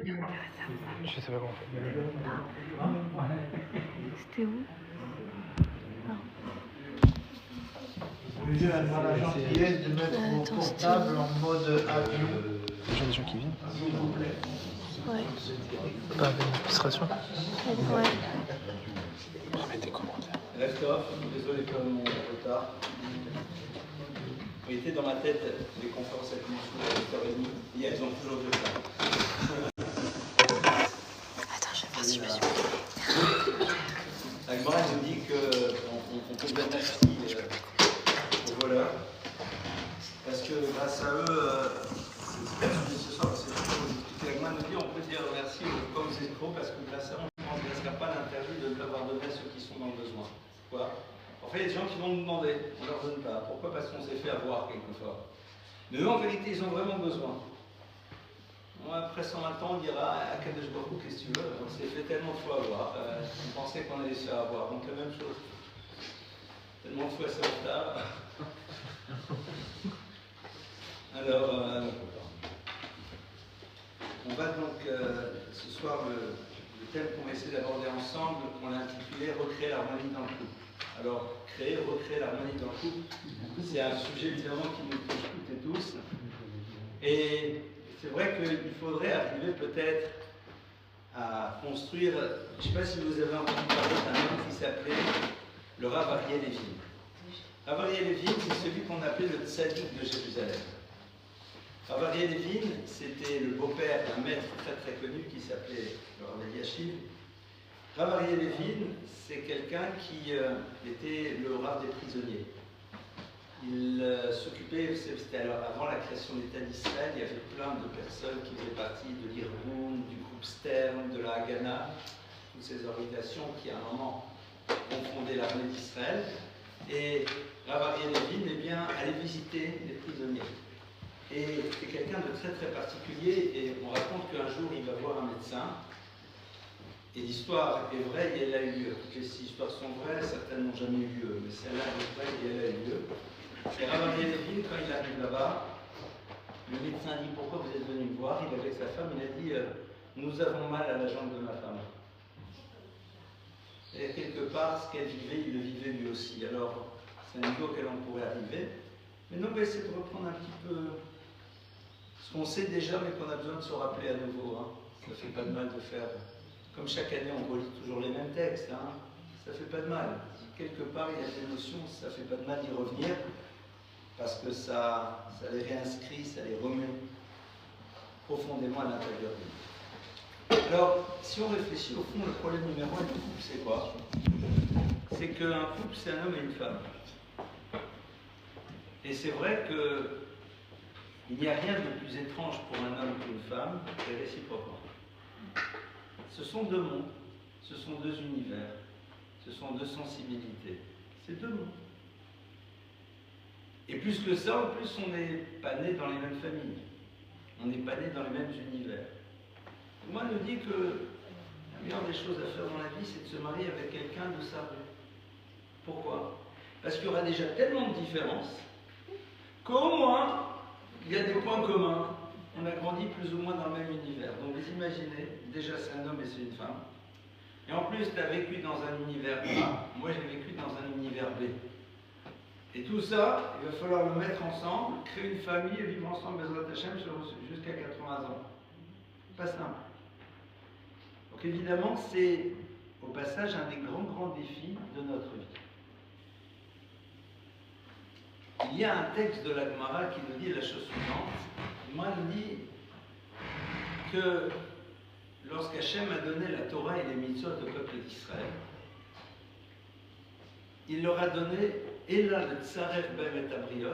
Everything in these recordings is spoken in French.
Je sais pas comment on fait. C'était où? J'ai la gentillesse de mettre mon portable en mode avion. Des gens qui viennent. S'il vous plaît. Ouais. Pas avec l'administration. Ouais. Je vais mettre des commentaires. Reste-off, désolé pour mon retard. Il était dans ma tête les conférences avec mon chou à 8h30. Hier, ils ont toujours de ça. Attends, je vais voir si je me suis Agmara nous dit qu'on peut bien acheter aux voleurs. Parce que grâce à eux, ce soir, c'est pour discuter. Agmara nous dit on peut dire merci aux escrocs parce que grâce à eux, on ne laissera pas l'interdit de l'avoir donné à ceux qui sont dans le besoin. Quoi? En fait, il y a des gens qui vont nous demander, on ne leur donne pas. Pourquoi? Parce qu'on s'est fait avoir quelquefois. Mais eux, en vérité, ils ont vraiment besoin. Après 120 ans, on dira à Kadesh Baruch Hu, qu'est-ce que tu veux? On s'est fait tellement de fois avoir. On pensait qu'on allait se faire avoir. Donc la même chose. Tellement de fois c'est en retard. Alors, on va donc ce soir, le thème qu'on va essayer d'aborder ensemble, on l'a intitulé Recréer l'harmonie dans le couple. Alors, recréer l'harmonie dans le couple, c'est un sujet évidemment qui nous touche toutes et tous. Et c'est vrai qu'il faudrait arriver peut-être à construire, je ne sais pas si vous avez entendu parler d'un homme qui s'appelait le Rav Aryeh Levin. Rav Aryeh Levin, c'est celui qu'on appelait le Tzadik de Jérusalem. Rav Aryeh Levin, c'était le beau-père d'un maître très très connu qui s'appelait le Rav Eliashiv. Rav Aryeh Levin, c'est quelqu'un qui était le Rav des prisonniers. Il s'occupait, c'était alors avant la création de l'État d'Israël, il y avait plein de personnes qui faisaient partie de l'Irgun, du groupe Stern, de la Haganah, toutes ces organisations qui à un moment ont fondé l'armée d'Israël. Et Rav Aryeh Levin, eh bien, allait visiter les prisonniers. Et c'est quelqu'un de très très particulier, et on raconte qu'un jour il va voir un médecin, et l'histoire est vraie et elle a eu lieu. Toutes les histoires sont vraies, certaines n'ont jamais eu lieu, mais celle-là est vraie et elle a eu lieu. Et Rav Aryeh Levin, quand il arrive là-bas, le médecin dit pourquoi vous êtes venu me voir. Il est avec sa femme, il a dit nous avons mal à la jambe de ma femme. Et quelque part, ce qu'elle vivait, il le vivait lui aussi. Alors, c'est un niveau auquel on pourrait arriver. Mais nous, on va essayer de reprendre un petit peu ce qu'on sait déjà, mais qu'on a besoin de se rappeler à nouveau. Hein. Ça ne fait pas de mal de faire. Comme chaque année, on relit toujours les mêmes textes. Hein. Ça ne fait pas de mal. Si quelque part, il y a des notions, ça ne fait pas de mal d'y revenir. Parce que ça les réinscrit, ça les remet profondément à l'intérieur de nous. Alors, si on réfléchit au fond, le problème numéro 1 du couple, c'est quoi? C'est qu'un couple, c'est un homme et une femme. Et c'est vrai qu'il n'y a rien de plus étrange pour un homme qu'une femme, et réciproquement. Ce sont deux mondes, ce sont deux univers, ce sont deux sensibilités. C'est deux mondes. Et plus que ça, en plus, on n'est pas né dans les mêmes familles. On n'est pas né dans les mêmes univers. Moi, on nous dit que la meilleure des choses à faire dans la vie, c'est de se marier avec quelqu'un de sa rue. Pourquoi? Parce qu'il y aura déjà tellement de différences qu'au moins, il y a des points communs. On a grandi plus ou moins dans le même univers. Donc vous imaginez, déjà c'est un homme et c'est une femme. Et en plus, tu as vécu dans un univers A, moi j'ai vécu dans un univers B. Et tout ça, il va falloir le mettre ensemble, créer une famille et vivre ensemble Bezrat Hashem jusqu'à 80 ans. Pas simple. Donc évidemment, c'est au passage un des grands défis de notre vie. Il y a un texte de la Gemara qui nous dit la chose suivante. Moi, il dit que lorsqu'Hachem a donné la Torah et les mitzvot au peuple d'Israël, il leur a donné Ela le Tsaref Be'emet Abriot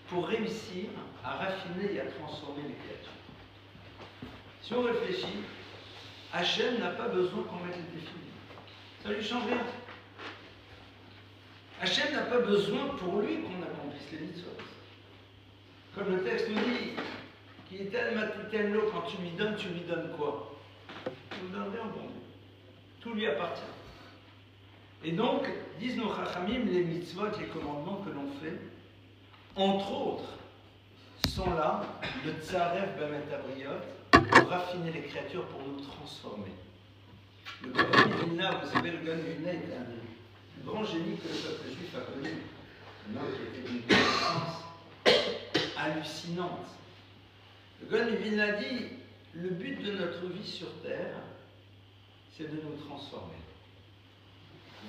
pour réussir à raffiner et à transformer les créatures. Si on réfléchit, Hachem n'a pas besoin qu'on mette les défis. Ça ne lui change rien. Hachem n'a pas besoin pour lui qu'on accomplisse les mitzvot. Comme le texte nous dit, qui est tellement quand tu lui donnes quoi? Tu lui donnes rien, bon Dieu. Tout lui appartient. Et donc, disent nos chachamim, les mitzvot, les commandements que l'on fait, entre autres, sont là, le tsaref be'emet abriot, de raffiner les créatures pour nous transformer. Le Gaon Vilna, vous savez, le Gaon Vilna est un des plus grands génies que le peuple juif a connu. Un homme qui était d'une connaissance hallucinante. Le Gaon Vilna dit, le but de notre vie sur Terre, c'est de nous transformer.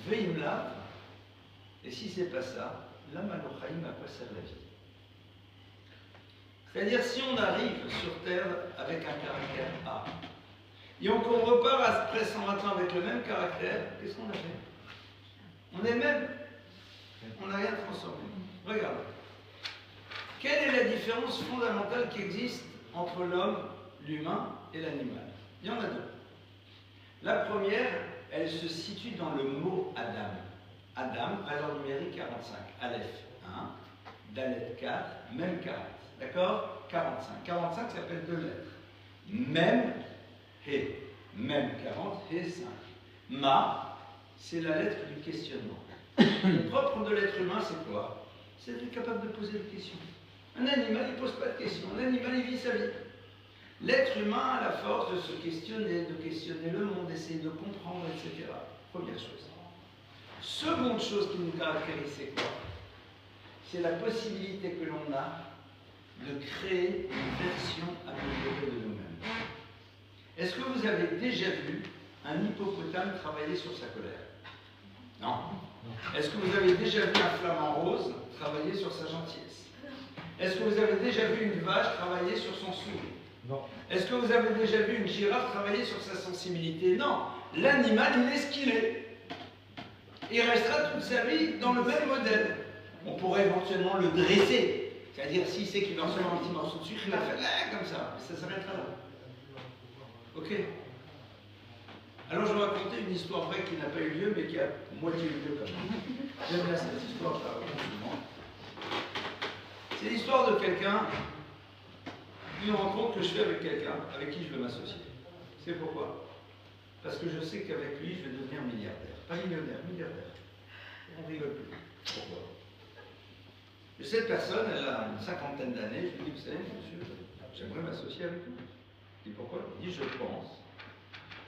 Veimla, et si c'est pas ça, l'âme Alochaim, à quoi sert la vie? C'est-à-dire, si on arrive sur Terre avec un caractère A, et qu'on repart après 120 ans avec le même caractère, qu'est-ce qu'on a fait? On est même. On n'a rien transformé. Regarde. Quelle est la différence fondamentale qui existe entre l'homme, l'humain et l'animal? Il y en a deux. La première, elle se situe dans le mot Adam. Adam, valeur numérique 45. Aleph 1, Dalet 4, même 40. D'accord? 45. 45 s'appelle deux lettres. Même, He. Même 40, He 5. Ma, c'est la lettre du questionnement. Le propre de l'être humain, c'est quoi? C'est d'être capable de poser des questions. Un animal, il ne pose pas de questions. Un animal, il vit sa vie. L'être humain a la force de se questionner, le monde, d'essayer de comprendre, etc. Première chose. Seconde chose qui nous caractérise, c'est quoi? C'est la possibilité que l'on a de créer une version améliorée de nous-mêmes. Est-ce que vous avez déjà vu un hippopotame travailler sur sa colère? Non. Est-ce que vous avez déjà vu un flamant rose travailler sur sa gentillesse? Est-ce que vous avez déjà vu une vache travailler sur son sourire? Non. Est-ce que vous avez déjà vu une girafe travailler sur sa sensibilité? Non. L'animal, il est ce qu'il est. Il restera toute sa vie dans le même modèle. On pourrait éventuellement le dresser. C'est-à-dire, s'il sait qu'il va recevoir un petit morceau de sucre, il va faire là, comme ça. Mais ça s'arrêtera là. Ok? Alors, je vais raconter une histoire vraie qui n'a pas eu lieu, mais qui a moitié eu lieu quand même. J'aime bien cette histoire, je la raconte souvent. C'est l'histoire de quelqu'un, une rencontre que je fais avec quelqu'un avec qui je veux m'associer. C'est pourquoi? Parce que je sais qu'avec lui, je vais devenir milliardaire. Pas millionnaire, milliardaire. On rigole plus. Pourquoi? Cette personne, elle a une cinquantaine d'années. Je lui dis, vous savez, monsieur, j'aimerais m'associer avec vous. Et pourquoi? Il dit, je pense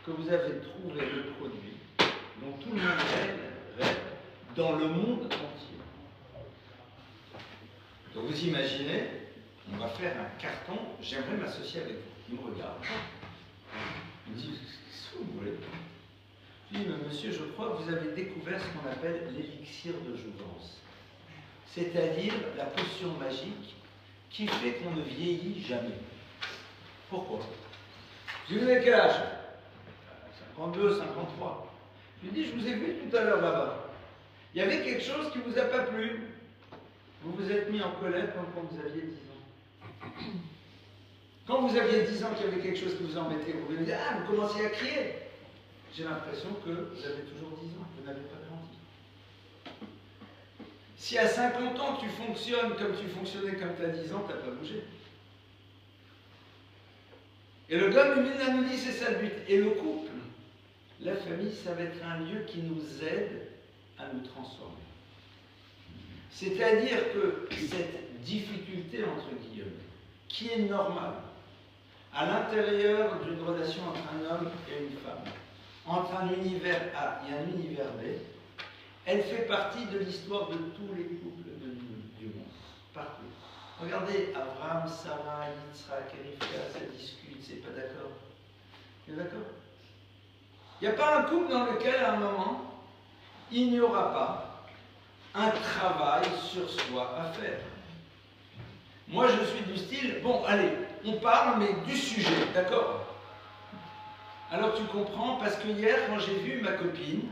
que vous avez trouvé le produit dont tout le monde rêve dans le monde entier. Donc vous imaginez, on va faire un carton, j'aimerais m'associer avec vous. Il me regarde. Il me dit, qu'est-ce que vous voulez? Je lui dis, mais monsieur, je crois que vous avez découvert ce qu'on appelle l'élixir de jouvence. C'est-à-dire la potion magique qui fait qu'on ne vieillit jamais. Pourquoi? Je lui dis, vous avez quel âge? 52, 53. Je lui dis, je vous ai vu tout à l'heure là-bas. Il y avait quelque chose qui ne vous a pas plu. Vous vous êtes mis en colère comme quand vous aviez 10 ans. Quand vous aviez 10 ans qu'il y avait quelque chose qui vous embêtait, vous venez dire, ah, vous commencez à crier. J'ai l'impression que vous avez toujours 10 ans, vous n'avez pas grandi. Si à 50 ans tu fonctionnes comme tu fonctionnais quand tu as 10 ans, tu n'as pas bougé. Et le Gaon Vilna nous dit, c'est ça le but. Et le couple, la famille, ça va être un lieu qui nous aide à nous transformer. C'est-à-dire que cette difficulté, entre guillemets, qui est normale, à l'intérieur d'une relation entre un homme et une femme, entre un univers A et un univers B, elle fait partie de l'histoire de tous les couples du monde, partout. Regardez, Abraham, Sarah, Yitzhak, Rivka, ça discute, c'est pas d'accord. Vous êtes d'accord? Il n'y a pas un couple dans lequel, à un moment, il n'y aura pas un travail sur soi à faire. Moi, je suis du style, bon, allez, on parle, mais du sujet, d'accord? Alors tu comprends, parce que hier, quand j'ai vu ma copine,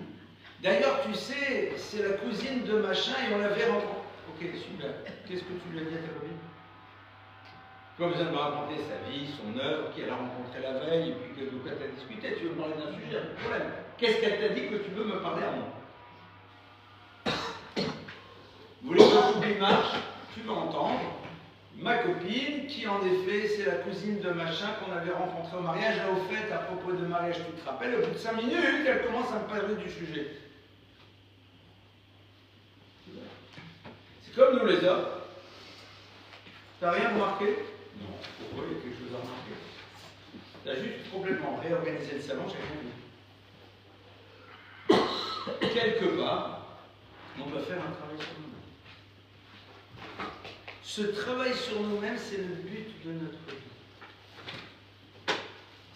d'ailleurs, tu sais, c'est la cousine de machin et on l'avait rencontrée. Ok, super. Qu'est-ce que tu lui as dit à ta copine? Comme besoin de me raconter sa vie, son œuvre, qui elle a rencontré la veille, et puis de quoi tu as discuté, tu veux me parler d'un sujet, pas de problème. Qu'est-ce qu'elle t'a dit que tu veux me parler à moi? Vous voulez que le couple marche? Tu vas entendre. Ma copine, qui en effet, c'est la cousine de machin qu'on avait rencontré au mariage. Là, au fait, à propos de mariage, tu te rappelles, au bout de 5 minutes, elle commence à me parler du sujet. C'est comme nous les hommes. T'as rien remarqué? Non. Pourquoi il y a quelque chose à remarquer? Tu as juste complètement réorganisé le salon, j'ai rien vu. Quelque part, on doit faire un travail sur nous-mêmes. Ce travail sur nous-mêmes, c'est le but de notre vie.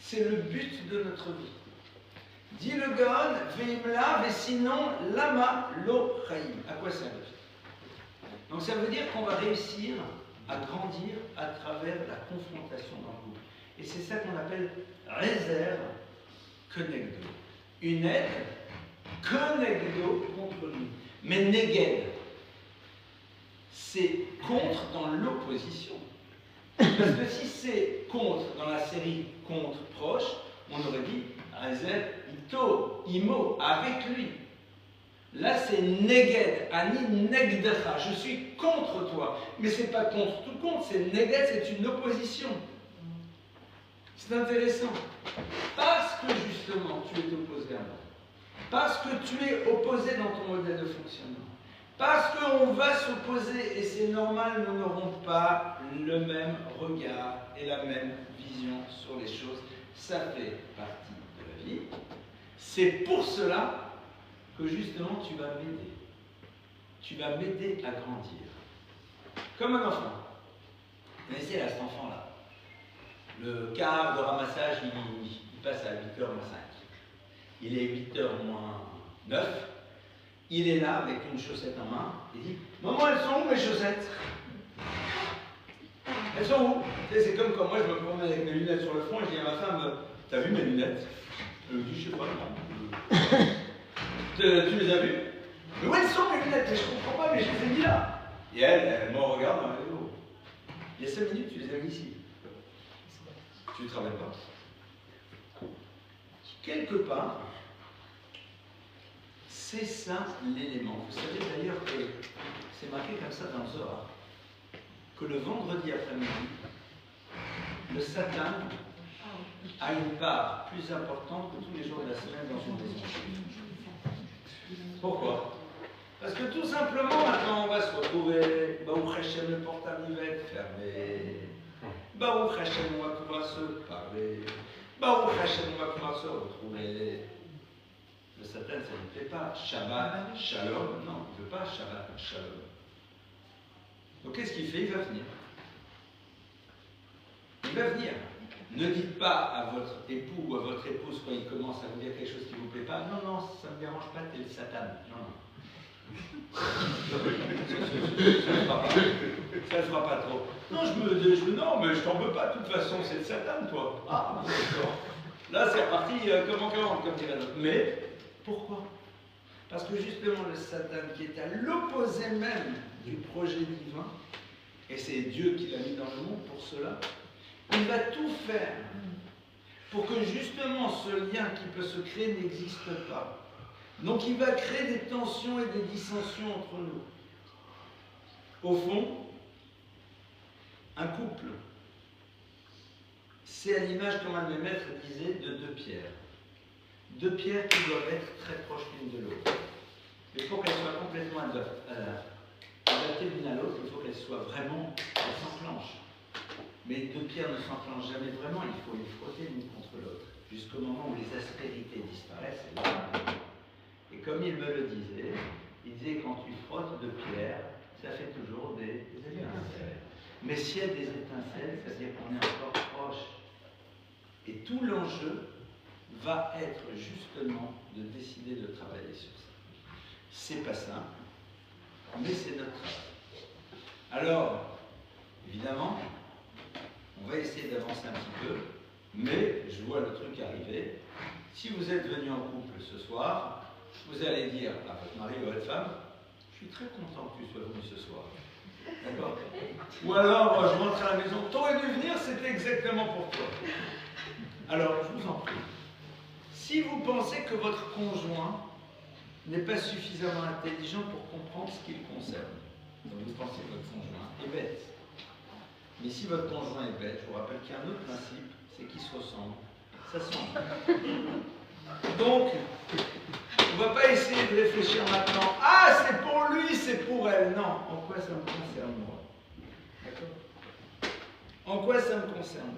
C'est le but de notre vie. Dit le Gaon, Veimla, sinon lama lo chaim. À quoi ça veut dire? Donc ça veut dire qu'on va réussir à grandir à travers la confrontation dans le groupe. Et c'est ça qu'on appelle réserve kenegdo. Une aide kenegdo contre nous. Mais neged, c'est contre dans l'opposition. Parce que si c'est contre dans la série contre proche, on aurait dit réserve ito, imo, avec lui. Là, c'est neged, ani negdecha, je suis contre toi. Mais c'est pas contre tout contre, c'est neged, c'est une opposition. C'est intéressant. Parce que justement, tu es opposé à moi. Parce que tu es opposé dans ton modèle de fonctionnement. Parce qu'on va s'opposer, et c'est normal, nous n'aurons pas le même regard et la même vision sur les choses. Ça fait partie de la vie. C'est pour cela que justement tu vas m'aider. Tu vas m'aider à grandir. Comme un enfant. Vous connaissez là, cet enfant-là. Le quart de ramassage, il passe à 8h moins 5. Il est 8h moins 9. Il est là avec une chaussette en main. Il dit « Maman, elles sont où mes chaussettes? Elles sont où ?» C'est comme quand moi je me promène avec mes lunettes sur le front et je dis à ma femme « T'as vu mes lunettes ?» Elle me dit « Je sais pas, non. » Tu les as vues? Mais où elles sont mes lunettes? Je comprends pas, mais je les ai mis là. Et elle me regarde dans les dos. Il y a 5 minutes, tu les as mis ici. Tu ne travailles pas. Quelque part, c'est ça l'élément. Vous savez d'ailleurs que c'est marqué comme ça dans le Zohar, que le vendredi après-midi, le Satan a une part plus importante que tous les jours de la semaine dans une maison. Pourquoi? Parce que tout simplement, maintenant, on va se retrouver, Baruch Hashem, le portable va être fermé. Baruch Hashem, on va pouvoir se parler. Baruch Hashem, on va pouvoir se retrouver. Le Satan, ça ne fait pas Shabbat, Shalom. Non, il ne veut pas Shabbat, Shalom. Donc qu'est-ce qu'il fait? Il va venir. Il va venir. Ne dites pas à votre époux ou à votre épouse quand il commence à vous dire quelque chose qui ne vous plaît pas, non, non, ça ne me dérange pas, t'es le Satan. Non, non. Ça ne fera pas trop. Non, non, mais je t'en veux pas, de toute façon, c'est le Satan, toi. Ah, d'accord. Là, c'est reparti comme en 40, comme dirait l'autre. Mais, pourquoi? Parce que justement, le Satan, qui est à l'opposé même du projet divin, et c'est Dieu qui l'a mis dans le monde pour cela, il va tout faire pour que justement ce lien qui peut se créer n'existe pas. Donc il va créer des tensions et des dissensions entre nous. Au fond, un couple, c'est à l'image, comme un de mes maîtres disait, de deux pierres. Deux pierres qui doivent être très proches l'une de l'autre. Mais pour qu'elles soient complètement adaptées l'une à l'autre, il faut qu'elles soient vraiment, elles s'enclenchent. Mais deux pierres ne s'enclenchent jamais vraiment, il faut les frotter l'une contre l'autre, jusqu'au moment où les aspérités disparaissent. Et comme il me le disait, il disait quand tu frottes deux pierres, ça fait toujours des étincelles. Mais s'il y a des étincelles, ça veut dire qu'on est encore proche. Et tout l'enjeu va être justement de décider de travailler sur ça. C'est pas simple, mais c'est notre travail. Alors, évidemment, on va essayer d'avancer un petit peu, mais je vois le truc arriver. Si vous êtes venu en couple ce soir, vous allez dire à votre mari ou à votre femme, je suis très content que tu sois venu ce soir. D'accord? Ou alors, je rentre à la maison, t'aurais dû venir, c'était exactement pour toi. Alors, je vous en prie, si vous pensez que votre conjoint n'est pas suffisamment intelligent pour comprendre ce qui le concerne, donc vous pensez que votre conjoint est bête. Mais si votre conjoint est bête, je vous rappelle qu'il y a un autre principe, c'est qu'ils se ressemblent. Ça se sent. Donc, on ne va pas essayer de réfléchir maintenant. Ah, c'est pour lui, c'est pour elle. Non, en quoi ça me concerne moi? D'accord? En quoi ça me concerne?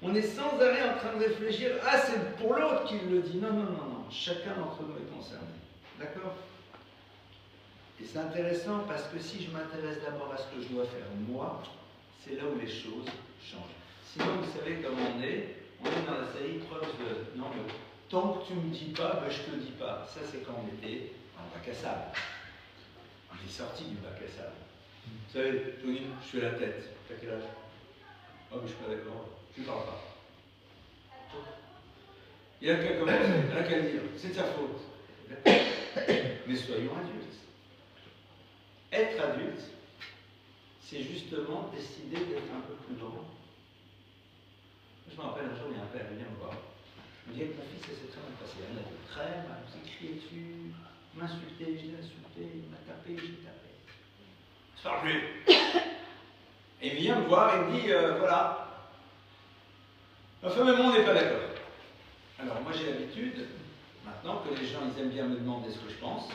On est sans arrêt en train de réfléchir, ah c'est pour l'autre qu'il le dit. Non, non, non, non, chacun d'entre nous est concerné. D'accord? Et c'est intéressant parce que si je m'intéresse d'abord à ce que je dois faire moi, c'est là où les choses changent. Sinon, vous savez comment on est dans la série preuve de... Non, mais tant que tu ne me dis pas, ben, je ne te dis pas. Ça, c'est quand on était en bac à sable. On est sorti du bac à sable. Vous savez, Tony, je fais la tête. T'as quel âge? Oh, mais je suis pas d'accord. Je ne parle pas. Il a qu'à commencer, il a qu'à dire, c'est de sa faute. Mais soyons adultes. Être adulte, c'est justement décider d'être un peu plus grand. Je me rappelle un jour, il y a un père qui vient me voir. Il me dit, mon fils, ça s'est très mal passé. Il a été très mal, il s'est crié dessus, il m'a insulté, je l'ai insulté, il m'a tapé, je l'ai tapé. Je parle plus. Et il vient me voir et me dit, voilà, ma femme et moi, on n'est pas d'accord. Alors moi j'ai l'habitude, maintenant que les gens ils aiment bien me demander ce que je pense,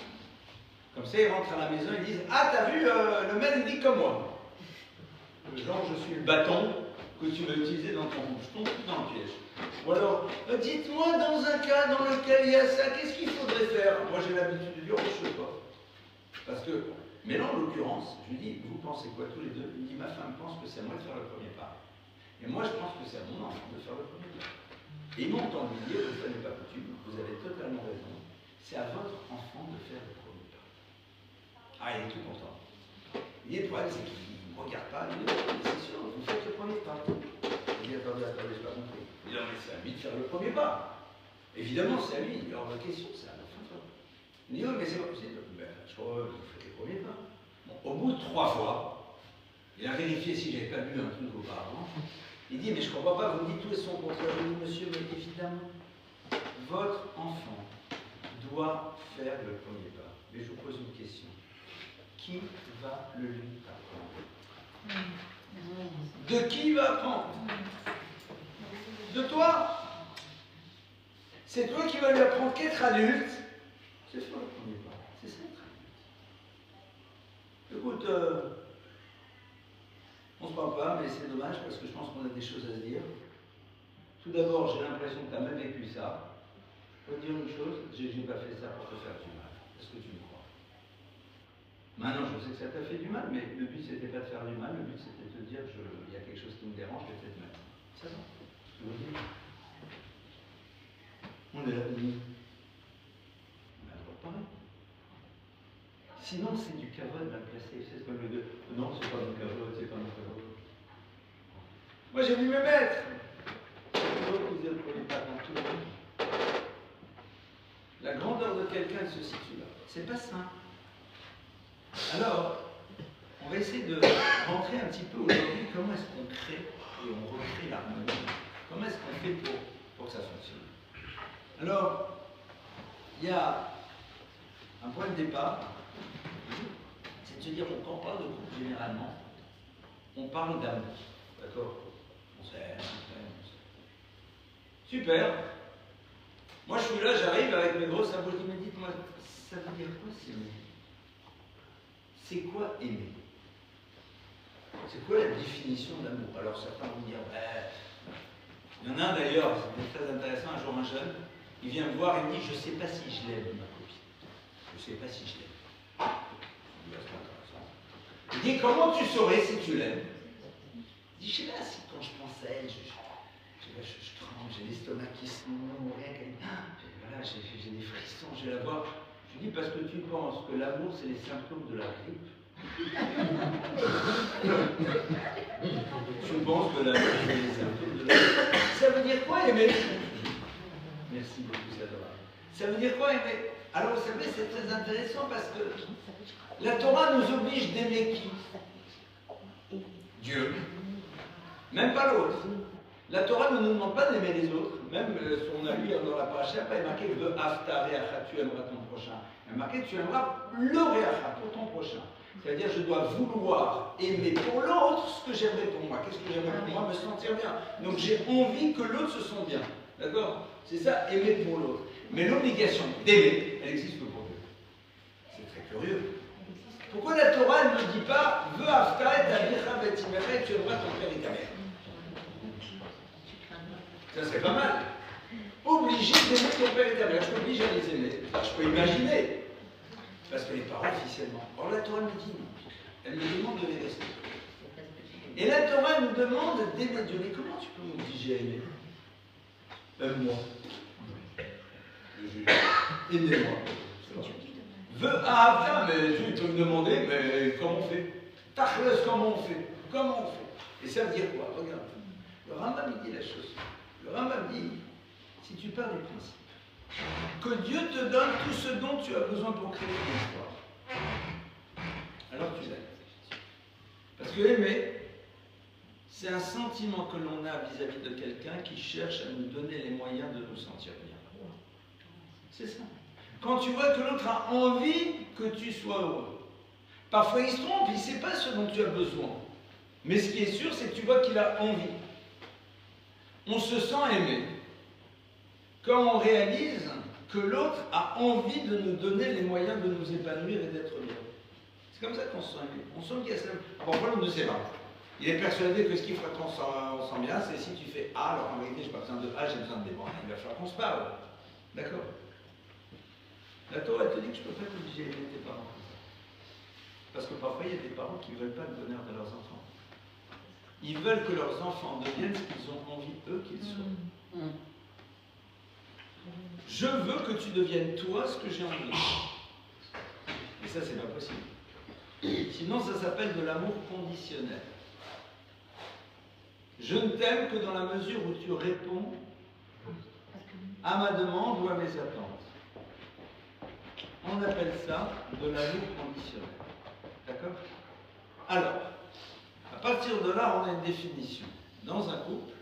comme ça ils rentrent à la maison et disent, ah t'as vu, le maître il dit comme moi. Genre je suis le bâton que tu vas utiliser dans ton rouge, je tombe tout dans le piège. Ou alors, dites-moi dans un cas dans lequel il y a ça, qu'est-ce qu'il faudrait faire? Moi j'ai l'habitude de dire, oh, je sais pas. Parce que, mais là en l'occurrence, je lui dis, vous pensez quoi tous les deux? Il me dit, ma femme pense que c'est à moi de faire le premier pas. Et moi je pense que c'est à mon enfant de faire le premier pas. Et ils m'ont entendu dire, une fois n'est pas coutume, vous avez totalement raison, c'est à votre enfant de faire le premier pas. Ah, il est tout content. Il dit, le problème, c'est qu'il ne me regarde pas, il dit, c'est sûr, vous faites le premier pas. Il dit, attendez, je n'ai pas compris. Il dit, non, mais c'est à lui de faire le premier pas. Évidemment, c'est à lui. Alors, la question, c'est à l'enfant de faire. Il dit, oui, mais c'est pas possible. Ben, je crois que vous faites les premiers pas. Bon, au bout de 3 fois, il a vérifié si j'avais pas bu un truc auparavant. Il dit, mais je ne comprends pas, vous me dites tout et son contraire. Je dis, monsieur, mais évidemment, votre enfant doit faire le premier pas. Mais je vous pose une question. Qui va le lui apprendre? De qui il va apprendre? De toi? C'est toi qui vas lui apprendre qu'être adulte, c'est faire le premier pas. C'est ça être adulte. Écoute, on ne se parle pas, mais c'est dommage parce que je pense qu'on a des choses à se dire. Tout d'abord, j'ai l'impression que tu as même vécu ça. Je peux te dire une chose, j'ai pas fait ça pour te faire du mal. Est-ce que tu me crois? Maintenant, je sais que ça t'a fait du mal, mais le but, c'était pas de faire du mal, le but, c'était de te dire, il y a quelque chose qui me dérange, je vais peut-être mettre. C'est ça? Je veux dire. On est là, on a le droit de parler. Sinon, c'est du cavode mal placé. C'est comme le deux. Non, c'est pas du cavode, c'est pas du cavode. Moi, j'ai vu me mettre. Vous ne prenez pas dans tout le monde. La grandeur de quelqu'un se situe là. C'est pas simple. Alors, on va essayer de rentrer un petit peu aujourd'hui. Comment est-ce qu'on crée et on recrée l'harmonie? Comment est-ce qu'on fait pour que ça fonctionne? Alors, il y a un point de départ. C'est de se dire, quand on parle de couple, généralement, on parle d'amour. D'accord? On s'aime. Super. Moi, je suis là, j'arrive avec mes gros sabots. Je dis, mais dites-moi, ça veut dire quoi s'aimer? C'est quoi aimer? C'est quoi la définition d'amour? Alors, certains vont dire, il y en a un d'ailleurs, c'était très intéressant, un jour un jeune, il vient me voir et me dit, je ne sais pas si je l'aime, ma copine. Je ne sais pas si je l'aime. Il dit, comment tu saurais si tu l'aimes? Il dit, je sais pas, si quand je pense à elle, je tremble, j'ai l'estomac qui se noue, rien qu'elle... Voilà, j'ai des frissons, je vais la voir. Je dis, parce que tu penses que l'amour, c'est les symptômes de la grippe. Tu penses que l'amour, c'est les symptômes de la grippe. Ça veut dire quoi, aimer? Merci beaucoup, c'est adorable. Ça veut dire quoi, aimer? Alors, vous savez, c'est très intéressant parce que la Torah nous oblige d'aimer qui? Dieu. Même pas l'autre. La Torah ne nous demande pas d'aimer les autres. Même on a lu dans la paracha, il est marqué tu aimeras ton prochain. Il est marqué tu aimeras le réacha pour ton prochain. C'est-à-dire je dois vouloir aimer pour l'autre ce que j'aimerais pour moi. Qu'est-ce que j'aimerais pour moi? Me sentir bien. Donc j'ai envie que l'autre se sente bien. D'accord? C'est ça, aimer pour l'autre. Mais l'obligation d'aimer, elle existe que pour Dieu. C'est très curieux. Pourquoi la Torah ne nous dit pas tu aimeras ton père et ta mère? Ça serait pas mal. Obligé d'aimer ton père et ta mère. Je t'oblige à les aimer. Enfin, je peux imaginer. Parce que les parents, officiellement. Or, la Torah me dit non. Elle me demande de les respecter. Et la Torah nous demande d'aimer Dieu. Mais comment tu peux m'obliger à aimer? Aime-moi. Aimez-moi. Ah, mais tu peux me demander, mais comment on fait? Tachles, comment on fait? Comment on fait? Et ça veut dire quoi? Regarde. Le Rambam dit la chose. Le Rambam dit, si tu pars du principe que Dieu te donne tout ce dont tu as besoin pour créer ton histoire, alors tu l'aimes. Parce que aimer, c'est un sentiment que l'on a vis-à-vis de quelqu'un qui cherche à nous donner les moyens de nous sentir bien. C'est ça. Quand tu vois que l'autre a envie que tu sois heureux. Parfois il se trompe, il ne sait pas ce dont tu as besoin. Mais ce qui est sûr, c'est que tu vois qu'il a envie. On se sent aimé quand on réalise que l'autre a envie de nous donner les moyens de nous épanouir et d'être bien. C'est comme ça qu'on se sent aimé. On sent qu'il y a ça. Parfois, on ne sait pas. Il est persuadé que ce qui fera qu'on se sent bien, c'est si tu fais A, alors en réalité, je n'ai pas besoin de A, j'ai besoin de B. Bon, il va falloir qu'on se parle. D'accord? La Torah, elle te dit que je ne peux pas t'obliger à aimer tes parents. Parce que parfois, il y a des parents qui ne veulent pas le bonheur de leurs enfants. Ils veulent que leurs enfants deviennent ce qu'ils ont envie, eux, qu'ils soient. Je veux que tu deviennes toi ce que j'ai envie. Et ça, c'est pas possible. Sinon, ça s'appelle de l'amour conditionnel. Je ne t'aime que dans la mesure où tu réponds à ma demande ou à mes attentes. On appelle ça de l'amour conditionnel. D'accord? Alors, à partir de là, on a une définition. Dans un couple,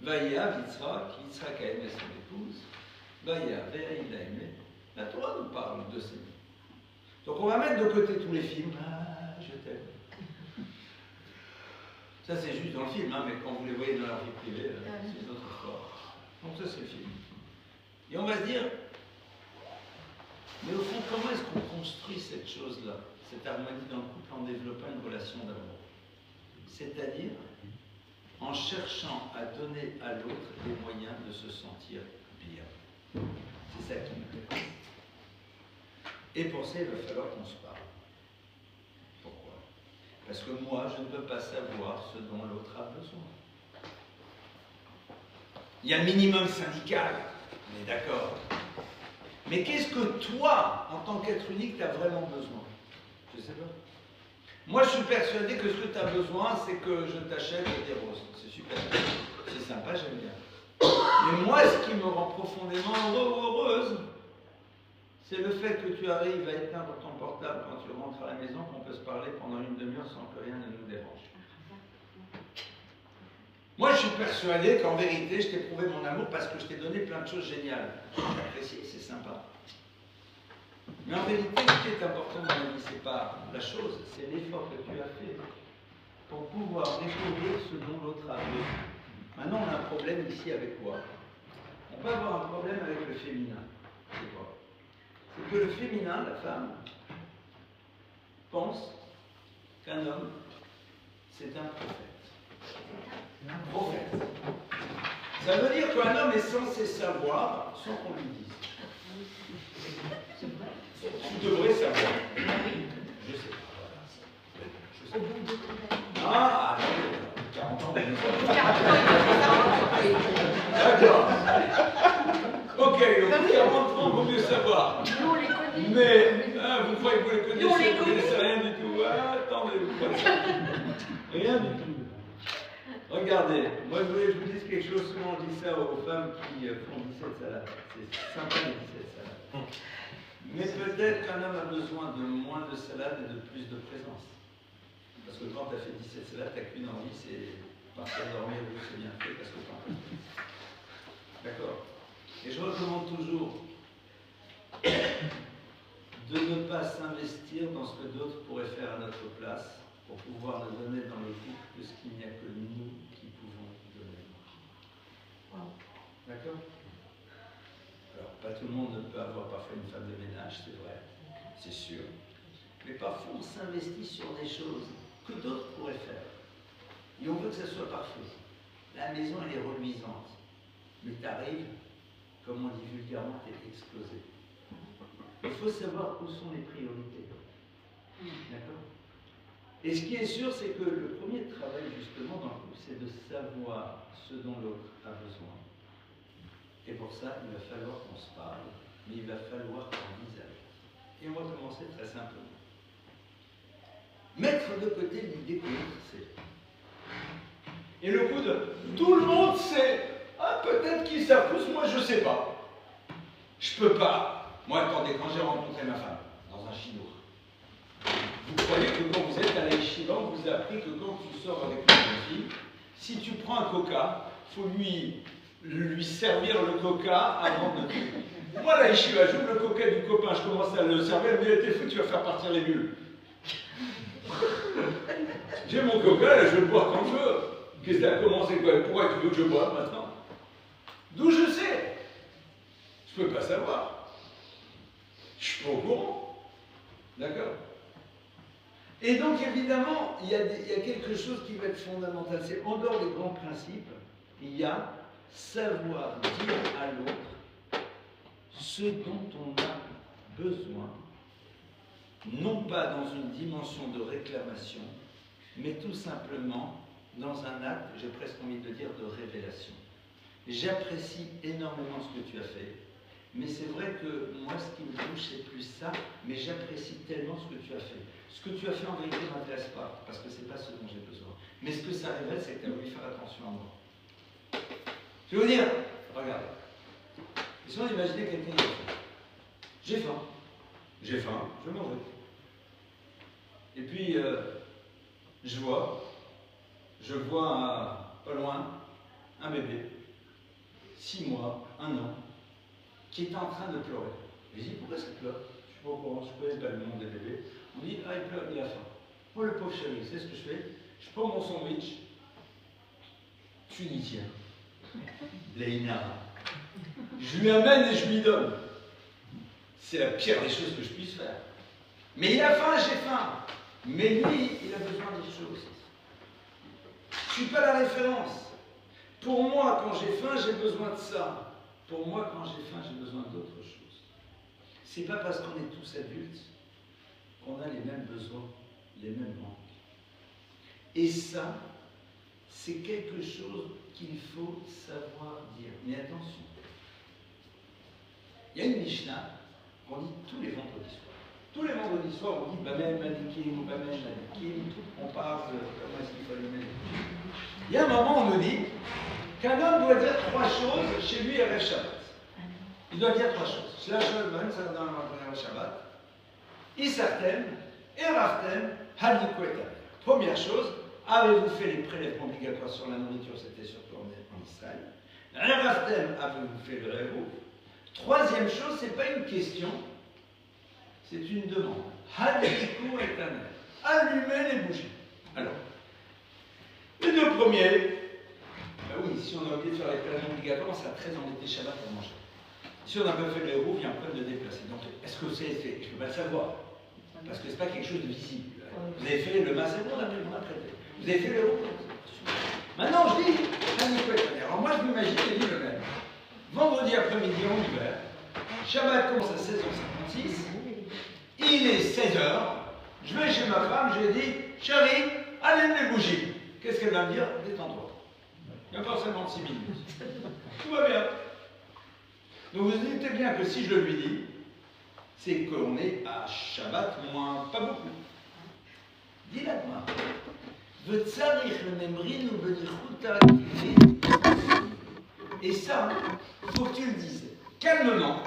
Vaïa, Yitzhak a aimé son épouse, Vaïa, Véa, il a aimé. La Torah nous parle de ces mots. Donc on va mettre de côté tous les films. Ah, je t'aime. Ça c'est juste dans le film, hein, mais quand vous les voyez dans la vie privée, c'est une autre histoire. Donc ça c'est le film. Et on va se dire, mais au fond, comment est-ce qu'on construit cette chose-là, cette harmonie dans le couple en développant une relation d'amour? C'est-à-dire en cherchant à donner à l'autre les moyens de se sentir bien. C'est ça qui m'intéresse. Et pour ça, il va falloir qu'on se parle. Pourquoi? Parce que moi, je ne peux pas savoir ce dont l'autre a besoin. Il y a le minimum syndical, on est d'accord. Mais qu'est-ce que toi, en tant qu'être unique, tu as vraiment besoin? Je ne sais pas. Moi, je suis persuadé que ce que tu as besoin, c'est que je t'achète des roses. C'est super. C'est sympa, j'aime bien. Mais moi, ce qui me rend profondément heureux ou heureuse, c'est le fait que tu arrives à éteindre ton portable quand tu rentres à la maison, qu'on peut se parler pendant une demi-heure sans que rien ne nous dérange. Moi, je suis persuadé qu'en vérité, je t'ai prouvé mon amour parce que je t'ai donné plein de choses géniales. J'apprécie, c'est sympa. Mais en vérité, ce qui est important dans la vie, c'est pas la chose, c'est l'effort que tu as fait pour pouvoir découvrir ce dont l'autre a besoin. Maintenant, on a un problème ici avec quoi? On peut avoir un problème avec le féminin. C'est quoi? C'est que le féminin, la femme, pense qu'un homme, c'est un prophète. Un prophète. Ça veut dire qu'un homme est censé savoir sans qu'on lui dise. Tu devrais savoir. Je sais pas. Je sais pas. Ah, 40 ans. D'accord. Ok, donc 40 ans, il vaut mieux savoir. Nous, on les connaît. Mais, vous croyez que vous les connaissez? Nous, on les vous ne connaissez rien du tout. Ah, attendez, vous connaissez rien du tout. Regardez, moi je voulais que je vous dise quelque chose, souvent on dit ça aux femmes qui font 17 salades. C'est sympa les 17 salades. Mais peut-être qu'un homme a besoin de moins de salade et de plus de présence. Parce que quand tu as fait 17 salades, tu n'as qu'une envie, c'est partir dormir où c'est bien fait parce que tu en peux plus. D'accord? Et je recommande toujours de ne pas s'investir dans ce que d'autres pourraient faire à notre place pour pouvoir ne donner dans le couple que ce qu'il n'y a que nous qui pouvons donner. D'accord? Alors, pas tout le monde ne peut avoir parfois une femme de ménage, c'est vrai, c'est sûr. Mais parfois, on s'investit sur des choses que d'autres pourraient faire. Et on veut que ça soit parfait. La maison, elle est reluisante. Mais tu arrives, comme on dit vulgairement, tu es explosé. Il faut savoir où sont les priorités. D'accord? Et ce qui est sûr, c'est que le premier travail, justement, dans le couple, c'est de savoir ce dont l'autre a besoin. Et pour ça, il va falloir qu'on se parle, mais il va falloir qu'on envisage. Et on va commencer très simplement. Mettre de côté l'idée que l'autre sait. Et le coup de tout le monde sait. Ah, peut-être qu'ils savent tous, moi je sais pas. Je peux pas. Moi, attendez, quand j'ai rencontré ma femme, dans un chinois, vous croyez que quand vous êtes à l'Aïchiba, on vous a appris que quand tu sors avec une jeune fille, si tu prends un coca, il faut lui servir le coca avant de... Moi, l'Aïchiba, j'ouvre le coca du copain, je commence à le servir, elle me dit, t'es fou, tu vas faire partir les bulles. J'ai mon coca, là, je vais le boire quand je veux. Qu'est-ce que t'as commencé quoi? Pourquoi tu veux que je boive maintenant? D'où je sais? Je peux pas savoir. Je suis pas au courant. D'accord? Et donc, évidemment, il y a quelque chose qui va être fondamental. C'est en dehors des grands principes, il y a savoir dire à l'autre ce dont on a besoin, non pas dans une dimension de réclamation, mais tout simplement dans un acte, j'ai presque envie de dire, de révélation. J'apprécie énormément ce que tu as fait, mais c'est vrai que moi, ce qui me touche, c'est plus ça, mais j'apprécie tellement ce que tu as fait. Ce que tu as fait, en vérité, ne m'intéresse pas, parce que ce n'est pas ce dont j'ai besoin. Mais ce que ça révèle, c'est que tu as voulu faire attention à moi. Je vais vous dire, regarde. Si on imaginait quelqu'un qui a faim. J'ai faim. J'ai faim, je vais manger. Et puis, je vois pas loin un bébé, 6 mois, 1 an, qui est en train de pleurer. Je lui dis, pourquoi ça pleure? Je suis pas au courant, je connais pas le nom des bébés. On dit, ah, il pleure, il a faim. Moi, le pauvre chéri, c'est ce que je fais. Je prends mon sandwich tunisien, Leïna. Je lui amène et je lui donne. C'est la pire des choses que je puisse faire. Mais il a faim, j'ai faim. Mais lui, il a besoin des choses. Je ne suis pas la référence. Pour moi, quand j'ai faim, j'ai besoin de ça. Pour moi, quand j'ai faim, j'ai besoin d'autre chose. C'est pas parce qu'on est tous adultes qu'on a les mêmes besoins, les mêmes manques. Et ça, c'est quelque chose qu'il faut savoir dire. Mais attention, il y a une Mishnah qu'on dit tous les vendredis soirs. Tous les vendredis soirs, on dit Bamem, Madikim, Bamem, Madikim, on parle de comment est-ce qu'il faut allumer les bougies. Il y a un moment, on nous dit qu'un homme doit dire 3 choses chez lui à Erev Shabbat. Il doit dire 3 choses. Shla Shalman, ça dans le Shabbat. Isartem, Eraftem, Hadikoetam. Première chose, avez-vous fait les prélèvements obligatoires sur la nourriture? C'était surtout en Israël. Eraftem, avez-vous fait le réveau? Troisième chose, ce n'est pas une question, c'est une demande. Hadikou et Taner. Allumez les bougies. Alors, les 2 premiers, ben oui, si on a oublié de faire les prélèvements obligatoires, ça a très embêté Shabbat pour manger. Si on n'a pas fait le héros, il y a un problème de déplacer. Donc, est-ce que c'est fait? Je ne peux pas le savoir. Parce que ce n'est pas quelque chose de visible. Vous avez fait le massacre, on a prêté. Vous avez fait le héros. Maintenant, je dis, alors moi, je m'imagine, je dis le même. Vendredi après-midi, en hiver, Shabbat commence à 16h56, il est 16h, je vais chez ma femme, je lui dis, chérie, allume les bougies. Qu'est-ce qu'elle va me dire? Détends-toi. Il n'y a pas seulement 6 minutes. Tout va bien. Donc vous doutez bien que si je lui dis, c'est qu'on est à Shabbat moins pas beaucoup. Dis-la-moi. Et ça, il faut que tu le dises calmement,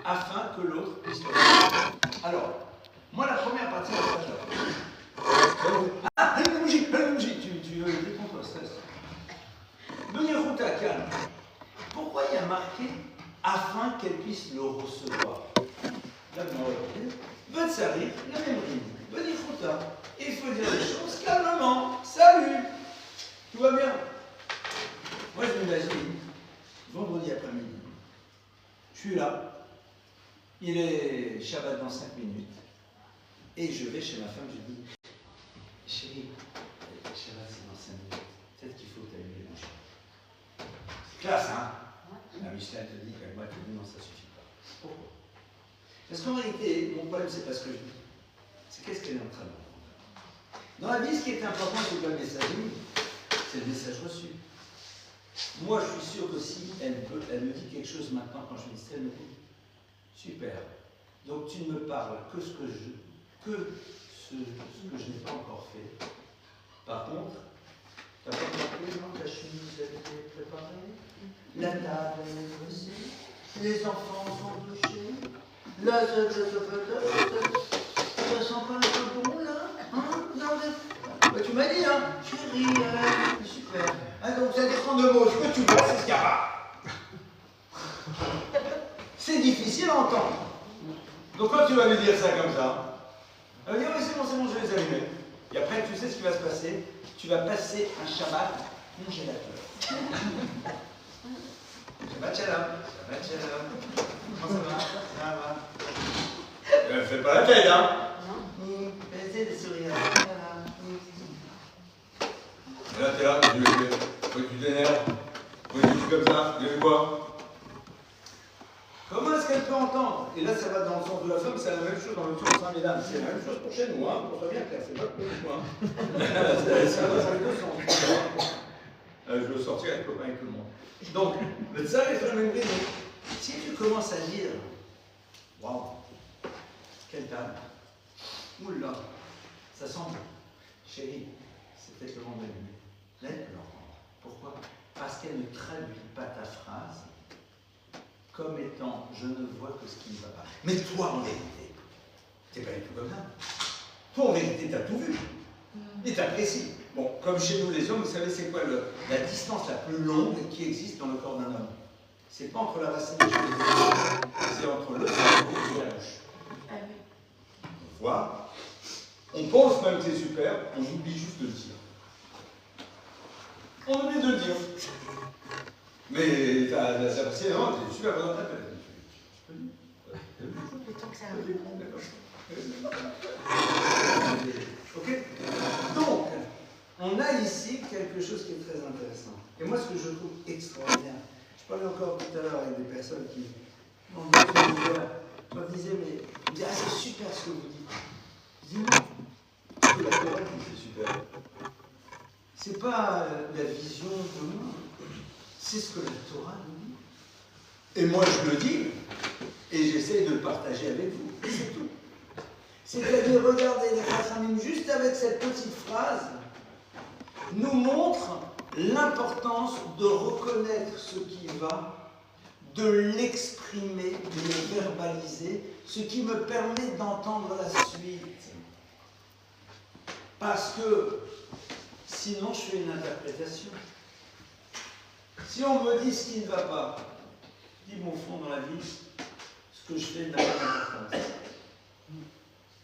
afin que l'autre puisse le faire. Alors, moi la première partie, c'est ça. Ah, allume la bougie, tu détends-toi, stress. Benirouta, calme. Pourquoi il y a marqué afin qu'elle puisse le recevoir? Vatsari, la même rime. Benirouta. Il faut dire les choses calmement. Salut. Tout va bien? Moi, je m'imagine, vendredi après-midi, je suis là, il est Shabbat dans 5 minutes, et je vais chez ma femme, je dis, chérie, Shabbat c'est dans 5 minutes, peut-être qu'il faut que tu allumes les bougies. Classe, hein? La Michelin te dit, moi tu dis non, ça suffit pas. Pourquoi? Parce qu'en réalité, mon problème, c'est pas ce que je dis. C'est qu'est-ce qu'elle est en train d'apprendre. Dans la vie, ce qui est important, c'est pas le message unique, c'est le message reçu. Moi, je suis sûr que si elle me dit quelque chose maintenant, quand je lui dis ça, elle me dit super. Donc tu ne me parles que ce que je n'ai pas encore fait. Par contre, tu n'as pas compris, non, la chemise a été préparée, la table est dressée, les enfants sont douchés, là, ça sent pas un peu bon là, hein? Non, mais tu m'as dit, hein, chérie, super. Ah, donc ça dépend de mots, ce que tu vois, c'est ce qu'il y a pas. C'est difficile à entendre. Donc quand tu vas lui dire ça comme ça, elle va dire oui c'est bon, je vais les allumer. Et après tu sais ce qui va se passer, tu vas passer un Shabbat congélateur. Shabbat shalom, Shabbat shalom. Comment ça va? Ça va. Fais pas la tête, hein? Essaye de sourire. Et là t'es là, tu t'énerves, tu es comme ça, tu fais quoi? Comment est-ce qu'elle peut entendre? Et là, ça va dans le sens de la femme, c'est la même chose dans le sens, hein, mesdames. C'est la même chose pour chez nous, hein, pour soit bien clair, c'est pas que pour moi. Ça va dans les deux sens. Je veux sortir avec copain et tout le monde. Donc, le tsar est phénomène brisé. Si tu commences à dire, waouh, quelle dame, oula, ça semble, chérie, c'est peut-être le monde allumé. Là, elle peut l'entendre. Pourquoi? Parce qu'elle ne traduit pas ta phrase comme étant je ne vois que ce qui ne va pas. Mais toi, en vérité, t'es pas du tout comme ça. Toi, en vérité, t'as tout vu. Et t'apprécies. Bon, comme chez nous les hommes, vous savez, c'est quoi la distance la plus longue qui existe dans le corps d'un homme? C'est pas entre la racine des cheveux, c'est entre le cerveau et la bouche. On voit. On pense même que c'est super, on oublie juste de le dire. On oublie de le dire. Mais t'as apprécié, non, t'es super bon dans ta tête. Ok? Donc, on a ici quelque chose qui est très intéressant. Et moi, ce que je trouve extraordinaire, je parlais encore tout à l'heure avec des personnes qui m'ont dit, je me disais, mais ah, c'est super ce que vous dites. Je dis non, c'est la Torah qui fait super. C'est pas la vision de moi. C'est ce que la Torah nous dit. Et moi, je le dis, et j'essaie de le partager avec vous. Et c'est tout. C'est-à-dire, regardez les Chachamim, juste avec cette petite phrase, nous montre l'importance de reconnaître ce qui va, de l'exprimer, de le verbaliser, ce qui me permet d'entendre la suite. Parce que, sinon, je fais une interprétation. Si on me dit ce qui ne va pas, je dis mon fond dans la vie, ce que je fais n'a pas d'importance.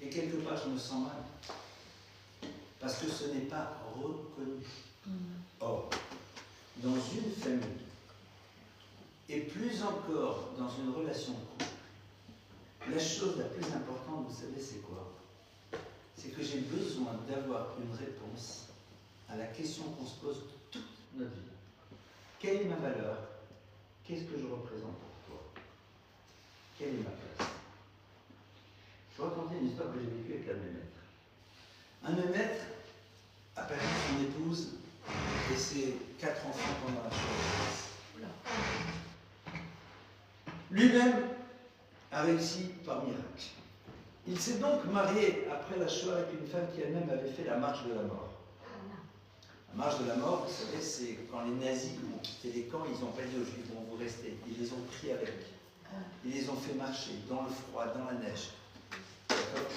Et quelque part, je me sens mal. Parce que ce n'est pas reconnu. Or, dans une famille, et plus encore dans une relation de couple, la chose la plus importante, vous savez, c'est quoi? C'est que j'ai besoin d'avoir une réponse à la question qu'on se pose toute notre vie. Quelle est ma valeur? Qu'est-ce que je représente pour toi? Quelle est ma place? Je vais raconter une histoire que j'ai vécue avec un de mes maîtres. Un de mes maîtres a perdu son épouse et ses 4 enfants pendant la Shoah. Lui-même a réussi par miracle. Il s'est donc marié après la Shoah avec une femme qui elle-même avait fait la marche de la mort. La marche de la mort, vous savez, c'est quand les nazis ont quitté les camps, ils n'ont pas dit aux Juifs, bon, vous restez. Ils les ont pris avec. Ils les ont fait marcher dans le froid, dans la neige. D'accord?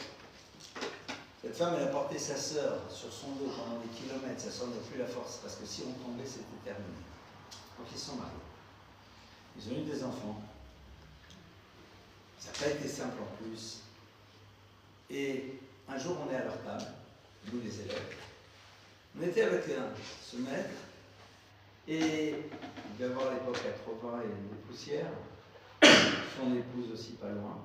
Cette femme, elle a porté sa sœur sur son dos pendant des kilomètres. Sa sœur n'a plus la force, parce que si on tombait, c'était terminé. Donc ils sont mariés. Ils ont eu des enfants. Ça n'a pas été simple en plus. Et un jour, on est à leur table, nous les élèves. On était avec ce maître, et il devait avoir à l'époque 80 et des poussières, son épouse aussi pas loin.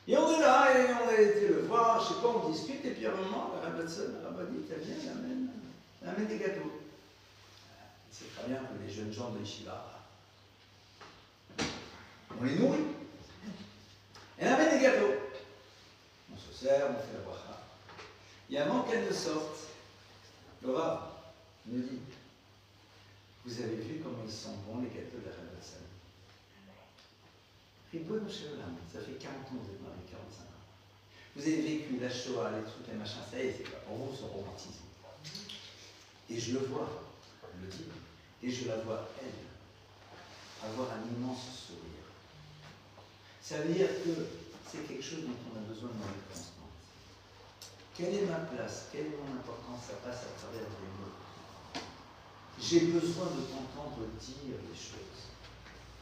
Et on est là, et on a été le voir, je sais pas, on discute, et puis à un moment, la Rabbatson, dit, t'as bien, elle amène des gâteaux. C'est très bien que les jeunes gens de Yeshiva On les nourrit. Elle amène des gâteaux. On se sert, on fait la bracha. Et avant qu'elle ne sorte, le Rav me dit, vous avez vu comment ils sont bons les gâteaux de la Rav Hassan. Ribono Sheolam, ça fait 40 ans, vous êtes mariés, 45 ans. Vous avez vécu la Shoah, les trucs, les machins, ça y est, c'est pas pour vous ce romantisme. Et je le vois, le dire, et je la vois, elle, avoir un immense sourire. Ça veut dire que c'est quelque chose dont on a besoin de manière constante. Quelle est ma place? Quelle est mon importance? Ça passe à travers des mots. J'ai besoin de t'entendre dire les choses.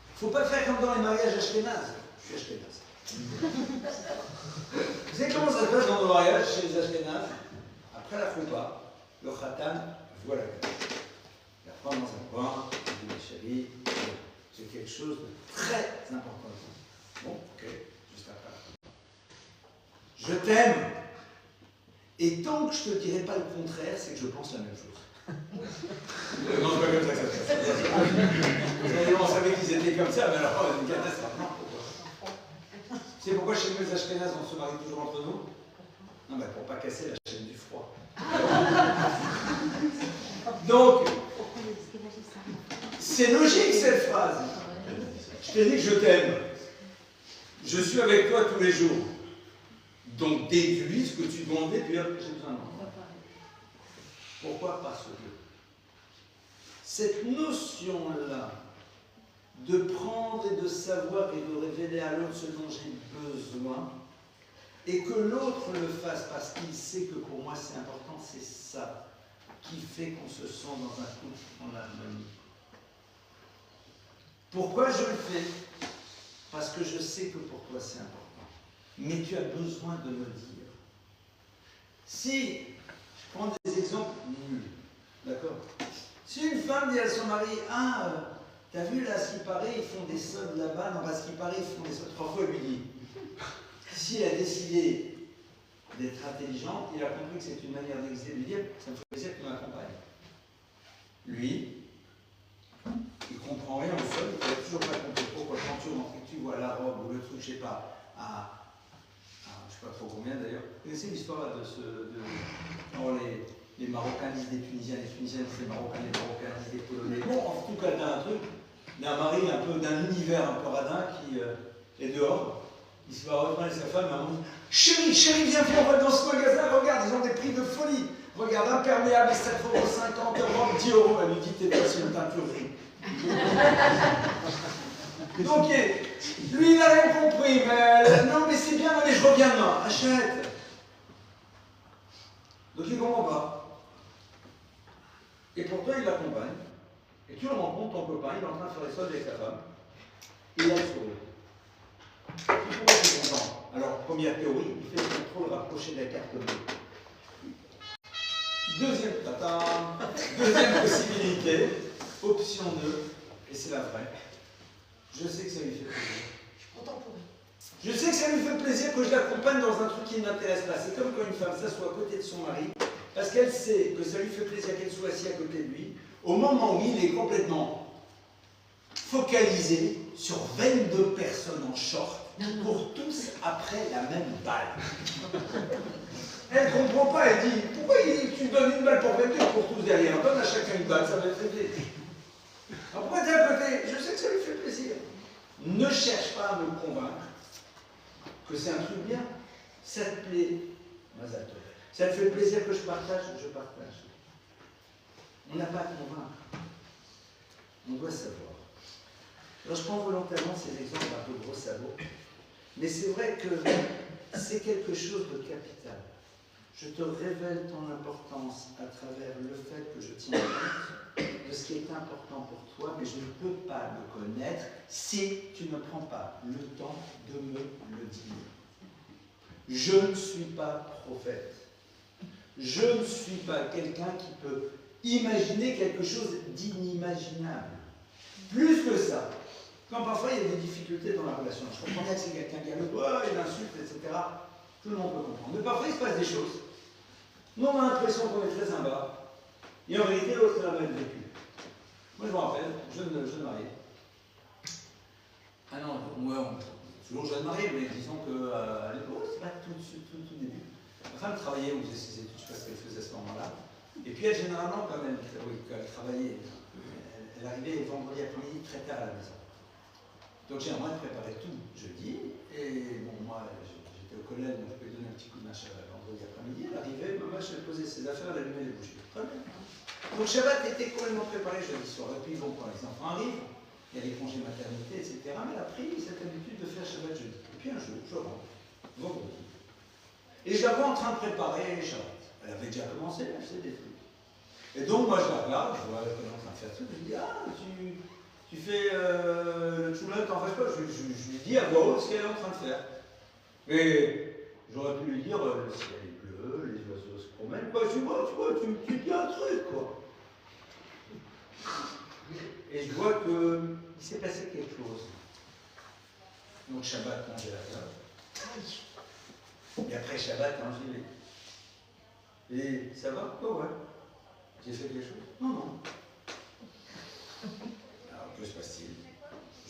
Il ne faut pas faire comme dans les mariages ashkénazes. Je suis ashkénaze. Vous savez comment ça se passe dans nos mariages chez les ashkénazes? Après la choupa, le khatan voit la gueule. Il la prend dans un coin, il dit chérie, c'est quelque chose de très important. Bon, ok, juste après. Je t'aime. Et tant que je ne te dirai pas le contraire, c'est que je pense la même chose. Non, c'est pas comme ça que ça se passe. On savait qu'ils étaient comme ça, mais alors, c'est une catastrophe. Non, pourquoi? C'est pourquoi chez nous, les Ashkénazes, on se marie toujours entre nous? Non, mais pour pas casser la chaîne du froid. Donc, c'est logique cette phrase. Je t'ai dit que je t'aime. Je suis avec toi tous les jours. Donc déduis ce que tu demandais, puis hop, j'ai besoin d'entendre. Pourquoi? Parce que cette notion-là de prendre et de savoir et de révéler à l'autre ce dont j'ai besoin, et que l'autre le fasse parce qu'il sait que pour moi c'est important, c'est ça qui fait qu'on se sent dans un couple en harmonie. Pourquoi je le fais? Parce que je sais que pour toi c'est important. Mais tu as besoin de me dire. Si, je prends des exemples nuls, d'accord? Si une femme dit à son mari, ah, t'as vu là, ce qui paraît, ils font des soldes là-bas, non, parce qu'il paraît, ils font des soldes. Parfois, elle lui dit, si elle a décidé d'être intelligente, il a compris que c'est une manière d'exister, de lui dire, ça me fait plaisir que tu m'accompagnes. Lui, il ne comprend rien au sol, il n'a toujours pas compris pourquoi quand tu rentres et que tu vois la robe ou le truc, je ne sais pas, je ne sais pas trop combien d'ailleurs. Vous connaissez l'histoire quand les Marocains disent des Tunisiens, les Tunisiens disent des Marocains, les Marocains disent des Polonais. Bon, en tout cas, tu as un truc, il y a un mari un peu d'un univers un peu radin qui est dehors. Il se va reprendre sa femme et à un moment, chérie, viens, on va dans ce magasin, regarde, ils ont des prix de folie. Regarde, imperméable, 7,50 €, robe 10 €. Elle lui dit, t'es pas sur une teinturerie. Donc, lui, il n'a rien compris. Mais, non, mais c'est bien, mais je reviens demain. Achète. Donc, il ne comprend pas. Et pourtant, il l'accompagne. Et tu le rencontres, ton copain, il est en train de faire les soldes avec sa femme. Et il a le sourire. Pourquoi tu es content? Alors, première théorie, il fait le contrôle rapproché de la carte bleue. Deuxième possibilité, option 2, et c'est la vraie. Je sais que ça lui fait plaisir. Je sais que ça lui fait plaisir que je l'accompagne dans un truc qui ne m'intéresse pas. C'est comme quand une femme s'assoit à côté de son mari, parce qu'elle sait que ça lui fait plaisir qu'elle soit assise à côté de lui, au moment où il est complètement focalisé sur 22 personnes en short, qui courent tous après la même balle. Elle ne comprend pas, elle dit, pourquoi tu donnes une balle pour 22 pour tous derrière? Donne à chacun une balle, ça va être réglé. Alors pourquoi tu es à côté? Je sais que ça lui fait plaisir. Ne cherche pas à me convaincre que c'est un truc bien. Ça te plaît, Mazal Tov. Ça te fait plaisir que je partage. On n'a pas à convaincre. On doit savoir. Alors je prends volontairement ces exemples un peu gros sabots, mais c'est vrai que c'est quelque chose de capital. Je te révèle ton importance à travers le fait que je tiens compte de ce qui est important pour toi, mais je ne peux pas le connaître si tu ne prends pas le temps de me le dire. Je ne suis pas prophète. Je ne suis pas quelqu'un qui peut imaginer quelque chose d'inimaginable. Plus que ça, quand parfois il y a des difficultés dans la relation, je comprends bien que c'est quelqu'un qui a le doigt, il insulte, etc. Tout le monde peut comprendre. Mais parfois il se passe des choses. Nous on a l'impression qu'on est très en bas, et en réalité l'autre l'a mal vécu. Moi je me rappelle, jeune marié, Ah non, moi, toujours jeune marié, mais disons qu'à l'époque, c'est pas tout début. Ma femme travaillait, ou faisait ses études, je sais pas ce qu'elle faisait à ce moment-là. Et puis elle, généralement, quand elle travaillait, elle arrivait vendredi après-midi très tard à la maison. Donc j'ai à moi de préparer tout jeudi. Et bon, moi, j'étais au collège, donc je pouvais donner un petit coup de main vendredi après-midi. Elle arrivait, maman, je posait ses affaires, elle allumait les bougies. Très bien. Donc Shabbat était complètement préparé jeudi soir. Et puis bon, quand les enfants arrivent, il y a les congés maternité, etc. Mais elle a pris cette habitude de faire Shabbat jeudi. Et puis un jour, je rentre, vendredi. Et je la vois en train de préparer Shabbat. Elle avait déjà commencé, elle faisait des trucs. Et donc moi je la regarde, je vois qu'elle est en train de faire ça, je me dis, ah, tu fais le tchoulat, t'en fâches pas. Je lui dis à voix haute ce qu'elle est en train de faire. Mais j'aurais pu lui dire, le ciel est bleu, les oiseaux se promènent, quoi, tu vois, tu dis un truc, quoi. Et je vois qu'il s'est passé quelque chose. Donc Shabbat, congélateur. Et après Shabbat, gilet. Et ça va? Oh ouais. J'ai fait quelque chose? Non, non. Alors que se passe-t-il?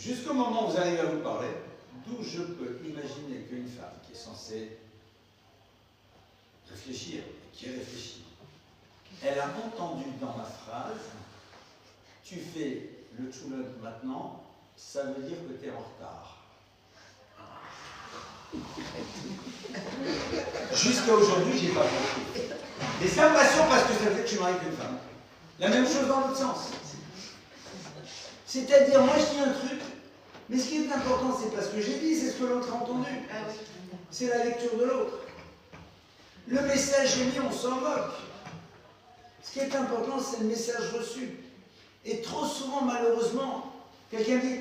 Jusqu'au moment où vous arrivez à vous parler, d'où je peux imaginer qu'une femme qui est censée réfléchir, qui réfléchit, elle a entendu dans ma phrase, tu fais le tchoulet maintenant, ça veut dire que tu es en retard. Jusqu'à aujourd'hui, j'ai pas compris. Et ça me rassure parce que ça fait que je suis marié avec une femme. La même chose dans l'autre sens. C'est-à-dire, moi je dis un truc, mais ce qui est important, c'est pas ce que j'ai dit, c'est ce que l'autre a entendu. C'est la lecture de l'autre. Le message émis, on s'en moque. Ce qui est important, c'est le message reçu. Et trop souvent, malheureusement, quelqu'un dit,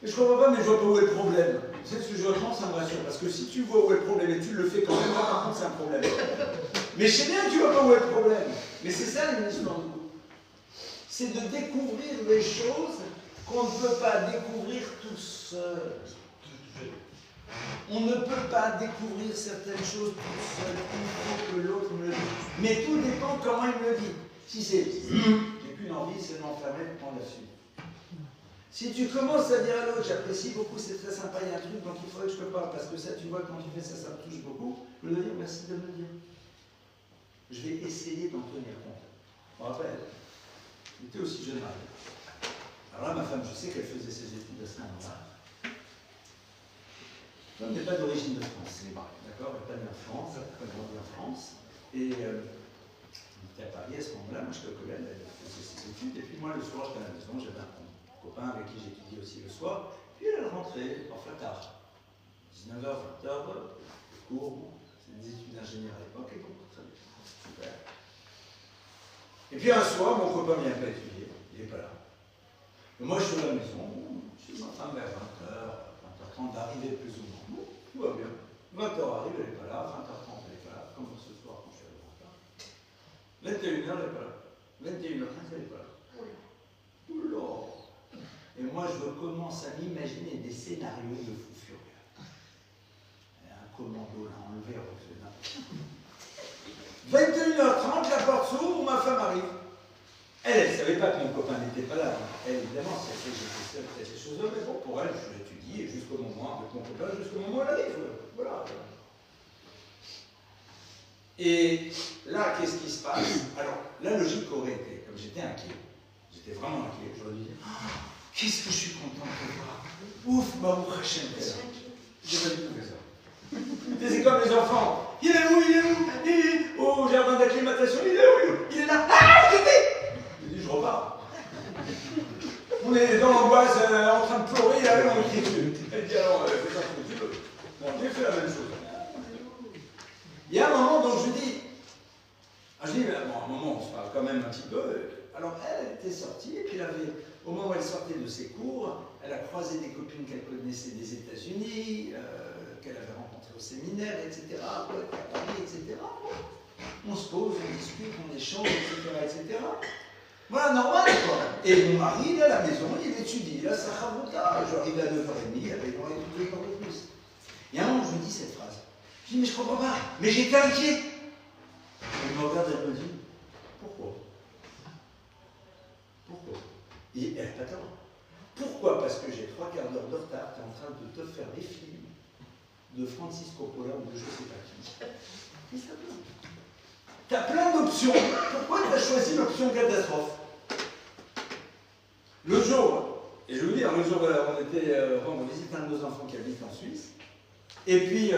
je comprends pas, mais je vois pas où est le problème. Tu sais ce que je reprends, ça me rassure. Parce que si tu vois où est le problème et tu le fais quand même, là, par contre, c'est un problème. Mais je sais bien que tu vois pas où est le problème. Mais c'est ça l'histoire du couple. C'est de découvrir des choses qu'on ne peut pas découvrir tout seul. On ne peut pas découvrir certaines choses tout seul. Il faut que l'autre me le dise. Mais tout dépend comment il me le dit. Si c'est j'ai qu'une envie, c'est de m'enfermer pour prendre la suite. Si tu commences à dire à l'autre, j'apprécie beaucoup, c'est très sympa, il y a un truc, donc il faudrait que je te parle, parce que ça, tu vois, quand tu fais ça, ça me touche beaucoup, je veux dire, merci de me le dire. Je vais essayer d'en tenir compte. Je me rappelle, j'étais aussi jeune marié. Alors là, ma femme, je sais qu'elle faisait ses études à ce moment-là. Ma femme n'est pas d'origine de France, d'accord? Elle n'est pas née en France, elle n'a pas grandi en France. Et on était à Paris à ce moment-là, moi j'étais au collège, elle faisait ses études, et puis moi le soir, j'étais à la maison, j'avais un copain avec qui j'étudiais aussi le soir, puis elle rentrait parfois tard, 19h, 20h, cours, c'est des études d'ingénieur à l'époque, et bon, très bien, super. Et puis un soir, mon copain vient pas étudier, il n'est pas là. Et moi je suis à la maison, je suis en train vers 20h, 20h30 d'arriver plus ou moins, bon, tout va bien. 20h arrive, elle n'est pas là, 20h30 elle n'est pas là, comme ce soir quand je suis allé en retard. 21h elle n'est pas là, 21h15 elle n'est pas là. Oula. Et moi, je commence à m'imaginer des scénarios de fou furieux. Un commando l'a enlevé, on fait n'importe quoi. 21h30, la porte s'ouvre, ma femme arrive. Elle ne savait pas que mon copain n'était pas là. Elle, évidemment, c'est que j'étais seul, fait ces choses-là, mais bon, pour elle, je l'étudie, et jusqu'au moment, avec mon copain, jusqu'au moment où elle arrive. Voilà. Et là, qu'est-ce qui se passe? Alors, la logique aurait été, comme j'étais inquiet, j'étais vraiment inquiet, j'aurais dit, qu'est-ce que je suis content de te voir. Ouf, Baruch Hashem. J'ai pas du tout fait ça. C'est comme les enfants. Il est où? Il est où? Il est au jardin d'acclimatation. Il est où? Il est là. Ah, je dis, je repars. On est dans l'angoisse, en train de pleurer, il arrive en écriture. Elle dit, alors, fais ça comme tu veux. Bon, j'ai fait la même chose. Il y a un moment, donc je dis, bon, à un moment, on se parle quand même un petit peu. Alors, elle était sortie, et puis elle avait, au moment où elle sortait de ses cours, elle a croisé des copines qu'elle connaissait des États-Unis, qu'elle avait rencontrées au séminaire, etc., à Paris, etc. On se pose, on discute, on échange, etc. Voilà, normal, quoi. Et mon mari, il est à la maison, il étudie, là, ça chavouta. J'arrive à 9h30, il avait étudié un peu plus. Il y a un moment, je me dis cette phrase. Je dis, mais je comprends pas, mais j'étais inquiet. Elle me regarde, elle me dit, pourquoi? Pourquoi? Et elle n'a pas tort. Pourquoi? Parce que j'ai 3/4 d'heure de retard, tu es en train de te faire des films de Francis Coppola ou de je sais pas qui. Et ça va. Tu as plein d'options. Pourquoi tu as choisi l'option catastrophe? Le jour, et je veux dire, le jour où on était rendre visite à un de nos enfants qui habite en Suisse, et puis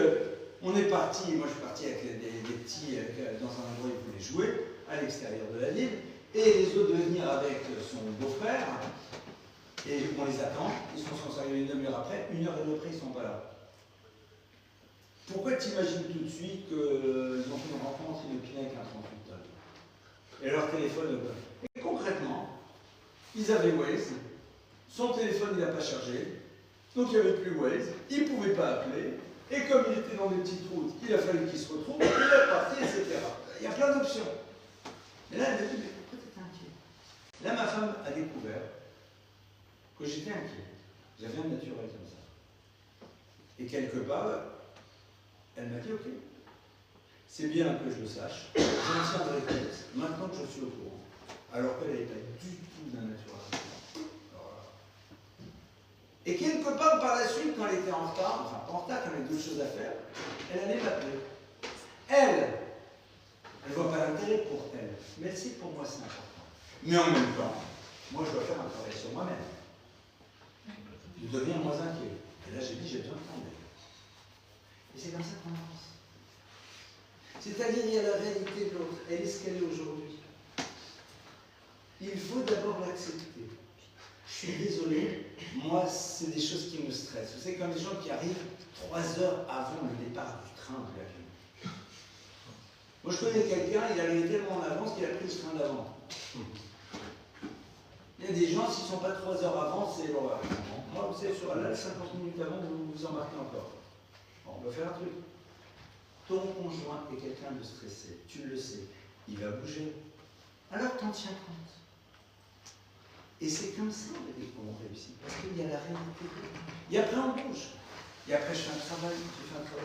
on est parti, moi je suis parti avec des petits dans un endroit où ils voulaient jouer, à l'extérieur de la ville, et les autres devaient venir avec son beau-frère, et on les attend, ils sont censés arriver une demi-heure après, 1h30 après ils ne sont pas là. Pourquoi t'imagines tout de suite qu'ils ont fait une rencontre inopinée avec un 38 tonnes? Et leur téléphone, et concrètement, ils avaient Waze, son téléphone il n'a pas chargé, donc il n'y avait plus Waze, il ne pouvait pas appeler, et comme il était dans des petites routes, il a fallu qu'il se retrouve, il est parti, etc. Il y a plein d'options. Et là, elle m'a dit, mais pourquoi tu étais inquiet? Là, ma femme a découvert que j'étais inquiet. J'avais un naturel comme ça. Et quelque part, elle m'a dit, ok, c'est bien que je le sache, je me tiendrai compte, maintenant que je suis au courant. Alors qu'elle n'avait pas du tout d'un naturel. Et quelque part par la suite, quand elle était en retard, enfin pas en retard, quand elle avait d'autres choses à faire, elle allait m'appeler. Elle ne voit pas l'intérêt pour elle, mais si pour moi c'est important. Mais en même temps, moi je dois faire un travail sur moi-même. Je deviens moins inquiet. Et là j'ai dit, j'ai besoin de prendre. Et c'est comme ça qu'on avance. C'est-à-dire, il y a la réalité de l'autre, elle est ce qu'elle est aujourd'hui. Il faut d'abord l'accepter. Je suis désolé, moi, c'est des choses qui me stressent. Vous savez, comme les gens qui arrivent 3 heures avant le départ du train de l'avion. Moi, je connais quelqu'un, il arrivait tellement en avance qu'il a pris le train d'avant. Il y a des gens, s'ils ne sont pas 3 heures avant, c'est l'horreur. Moi, vous savez, sur Alal, 50 minutes avant, vous vous embarquez encore. Bon, on va faire un truc. Ton conjoint est quelqu'un de stressé, tu le sais, il va bouger. Alors, t'en tiens compte. Et c'est comme ça qu'on réussit, parce qu'il y a la réalité. Et après on bouge. Et après je fais un travail,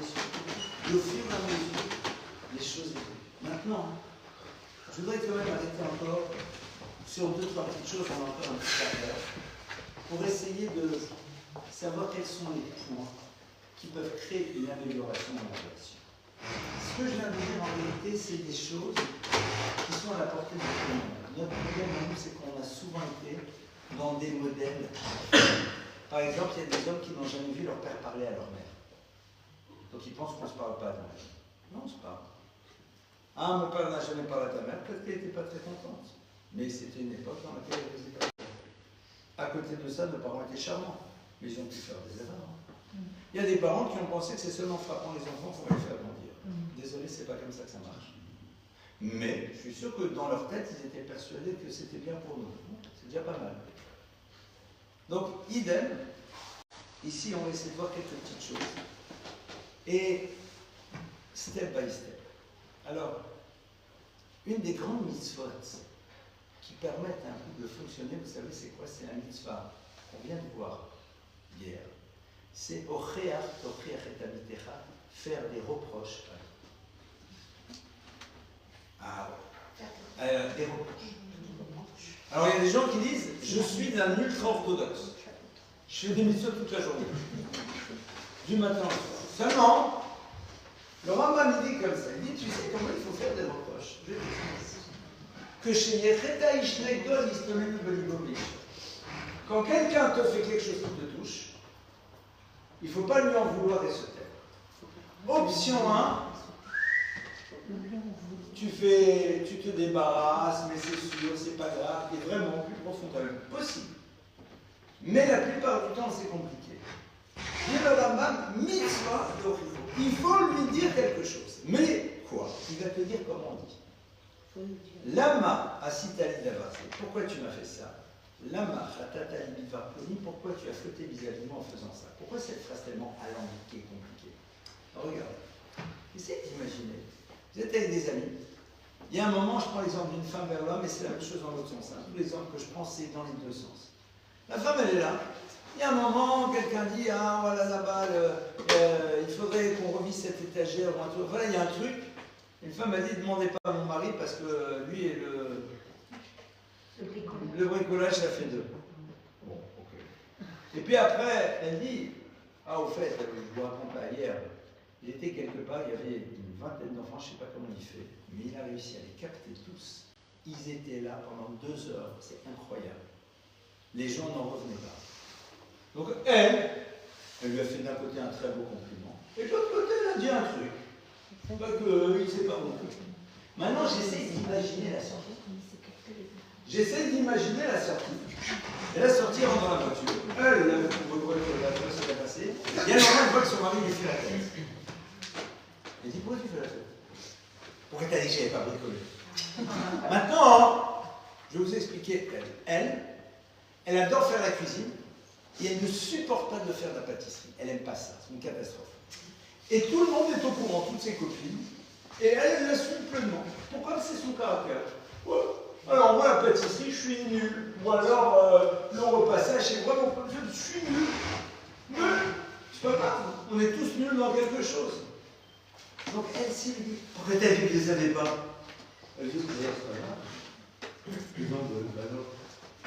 sur tout. Et au fur et à mesure, les choses évoluent. Maintenant, je voudrais quand même arrêter encore sur 2-3 petites choses, on a encore un petit quart d'heure, pour essayer de savoir quels sont les points qui peuvent créer une amélioration dans la relation. Ce que je viens de dire en réalité, c'est des choses qui sont à la portée de tout le monde. Notre problème à nous, c'est qu'on a souvent été dans des modèles. Par exemple, il y a des hommes qui n'ont jamais vu leur père parler à leur mère. Donc ils pensent qu'on ne se parle pas à la mère. Non, on se parle. Ah, mon père n'a jamais parlé à ta mère, peut-être qu'elle n'était pas très contente. Mais c'était une époque dans laquelle elle faisait pas. À côté de ça, nos parents étaient charmants, mais ils ont pu faire des erreurs. Il y a des parents qui ont pensé que c'est seulement frappant les enfants qu'on va les faire grandir. Désolé, c'est pas comme ça que ça marche. Mais je suis sûr que dans leur tête, ils étaient persuadés que c'était bien pour nous. C'est déjà pas mal. Donc, idem, ici on va essayer de voir quelques petites choses. Et step by step. Alors, une des grandes mitzvot qui permettent un peu de fonctionner, vous savez, c'est quoi? C'est un mitzvah qu'on vient de voir hier. C'est Ocheach Tochiach et Amitecha, faire des reproches. Ah ouais. Des reproches. Alors il y a des gens qui disent je suis un ultra-orthodoxe. Je fais des mitzvot toute la journée. Du matin au soir. Seulement, le Rambam dit comme ça. Il dit tu sais comment il faut faire des reproches. Je vais te dire. Que chez Yecheta Ishneidol Istomenu Belibomish. Quand quelqu'un te fait quelque chose qui te touche, il ne faut pas lui en vouloir et se taire. Option 1, tu te débarrasses, mais c'est sûr, c'est pas grave, et vraiment plus profondément possible. Mais la plupart du temps, c'est compliqué. Dit le Rambam, mitzvah d'orifo. Il faut lui dire quelque chose. Mais quoi? Il va te dire comment on dit. Lama asitali davase. Pourquoi tu m'as fait ça? Lama chatatali bivarponi. Pourquoi tu as flotté vis-à-vis moi en faisant ça? Pourquoi cette phrase tellement alambiquée, compliquée? Regardez. Essayez d'imaginer. Vous êtes avec des amis. Il y a un moment, je prends l'exemple d'une femme vers l'homme, et c'est la même chose dans l'autre sens. Hein. Tous les exemples que je prends, c'est dans les deux sens. La femme, elle est là. Il y a un moment, quelqu'un dit, ah voilà là-bas, il faudrait qu'on revise cette étagère ou un truc. Voilà, il y a un truc. Une femme a dit, demandez pas à mon mari parce que lui et le bricolage, ça fait deux. Bon, ok. Et puis après, elle dit, ah au fait, je vous raconte pas hier, il était quelque part, il y avait une vingtaine d'enfants, je ne sais pas comment il fait, mais il a réussi à les capter tous. Ils étaient là pendant 2 heures, c'est incroyable. Les gens n'en revenaient pas. Donc elle lui a fait d'un côté un très beau compliment, et de l'autre côté, elle a dit un truc, qu'il ne sait pas beaucoup. Maintenant, j'essaie d'imaginer la sortie. J'essaie d'imaginer la sortie. Et la sortie, elle rentre dans la voiture. Elle voit que la voiture s'est passée. Et elle voit que son mari lui fait la tête. Elle dit, pourquoi tu fais la tête? Pourquoi t'as dit que je n'avais pas bricolé? Maintenant, je vais vous expliquer. Elle adore faire la cuisine et elle ne supporte pas de faire de la pâtisserie. Elle n'aime pas ça, c'est une catastrophe. Et tout le monde est au courant, toutes ses copines, et elle l'assume pleinement. Pourquoi? C'est son caractère. Ouais. Alors moi, la pâtisserie, je suis nul. Ou alors, le repassage, c'est vraiment pas je suis nul. Mais c'est pas grave, on est tous nuls dans quelque chose. Donc elle s'est dit, pourquoi t'as dit que je ne savais pas? Elle dit, c'est pas grave.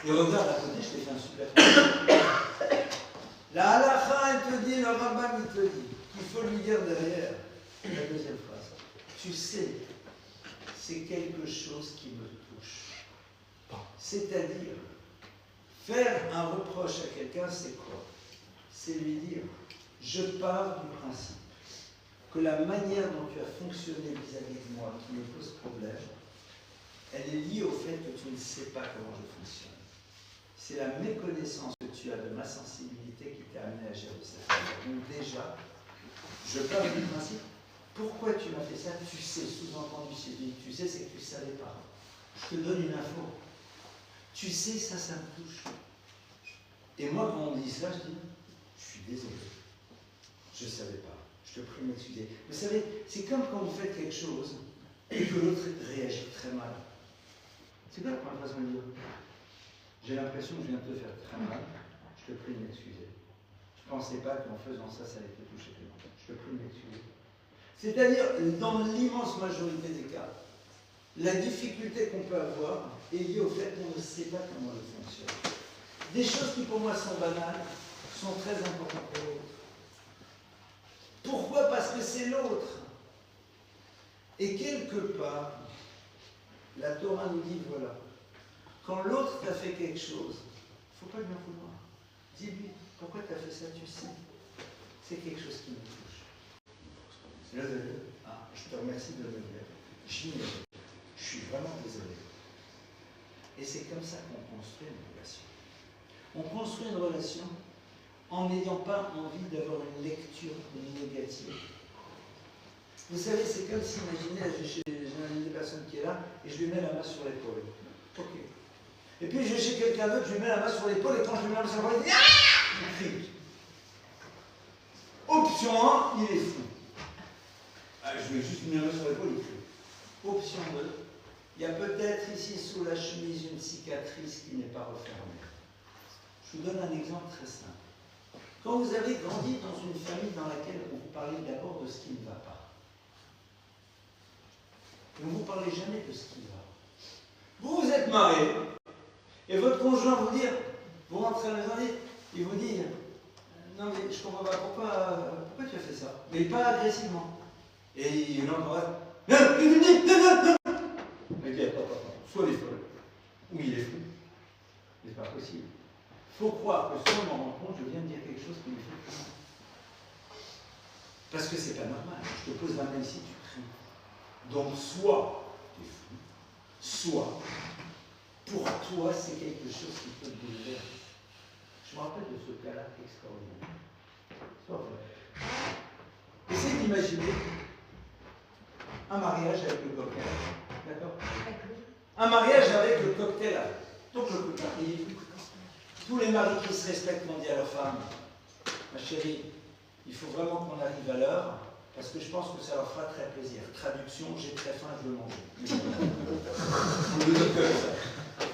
Et regarde à côté, je t'ai fait un super. La halakha, elle te dit, le rabbin, il te dit, qu'il faut lui dire derrière la deuxième phrase. Tu sais, c'est quelque chose qui me touche. C'est-à-dire, faire un reproche à quelqu'un, c'est quoi? C'est lui dire, je pars du principe que la manière dont tu as fonctionné vis-à-vis de moi, qui me pose problème, elle est liée au fait que tu ne sais pas comment je fonctionne. C'est la méconnaissance que tu as de ma sensibilité qui t'a amené à gérer ça. Donc déjà, je pars du principe, pourquoi tu m'as fait ça? Tu sais, sous-entendu, tu sais, c'est que tu ne savais pas. Je te donne une info. Tu sais, ça me touche. Et moi, quand on me dit ça, je dis, je suis désolé. Je ne savais pas. Je te prie de m'excuser. Vous savez, c'est comme quand vous faites quelque chose et que l'autre réagit très mal. C'est quoi la première façon de dire? J'ai l'impression que je viens de te faire très mal. Je te prie de m'excuser. Je ne pensais pas qu'en faisant ça, ça allait te toucher tellement. Je te prie de m'excuser. C'est-à-dire, dans l'immense majorité des cas, la difficulté qu'on peut avoir est liée au fait qu'on ne sait pas comment elle fonctionne. Des choses qui pour moi sont banales sont très importantes pour l'autre. Pourquoi? Parce que c'est l'autre. Et quelque part, la Torah nous dit, voilà, quand l'autre t'a fait quelque chose, il ne faut pas lui en vouloir. Dis-lui, pourquoi tu as fait ça? Tu sais, c'est quelque chose qui me touche. Je te remercie de me le dire. J'ignore. Je suis vraiment désolé. Et c'est comme ça qu'on construit une relation. On construit une relation en n'ayant pas envie d'avoir une lecture négative. Vous savez, c'est comme si, imaginez, j'ai une personne qui est là, et je lui mets la main sur l'épaule. Ok. Et puis je vais chez quelqu'un d'autre, je lui mets la main sur l'épaule, et quand je lui mets la main sur l'épaule, il dit ah! Il crie. Option 1, il est fou. Je vais juste lui mettre la main sur l'épaule, il crie. Option 2, il y a peut-être ici sous la chemise une cicatrice qui n'est pas refermée. Je vous donne un exemple très simple. Quand vous avez grandi dans une famille dans laquelle on vous parlait d'abord de ce qui ne va pas, et on ne vous parlez jamais de ce qui va. Vous vous êtes marié, et votre conjoint vous dit, vous rentrez à la maison, il vous dit, non mais je comprends pas, pourquoi tu as fait ça? Mais pas agressivement. Et il l'embrasse, non, il vous dit, non. Il dit, attends, soit il est folle, ou il est fou. Mais c'est pas possible. Il faut croire que sans m'en rendre compte, je viens de dire quelque chose qui me fait peur. Parce que c'est pas normal. Je te pose la main ici, tu cries. Donc soit tu es fou, soit pour toi c'est quelque chose qui peut te bouleverser. Je me rappelle de ce cas-là extraordinaire. Soit vrai. Essayez d'imaginer un mariage avec le cocktail. D'accord? Un mariage avec le cocktail. Donc le cocktail, il est fou. Tous les maris qui se respectent m'ont dit à leur femme, ma chérie, il faut vraiment qu'on arrive à l'heure, parce que je pense que ça leur fera très plaisir. Traduction, j'ai très faim, je veux manger. On le dit comme ça.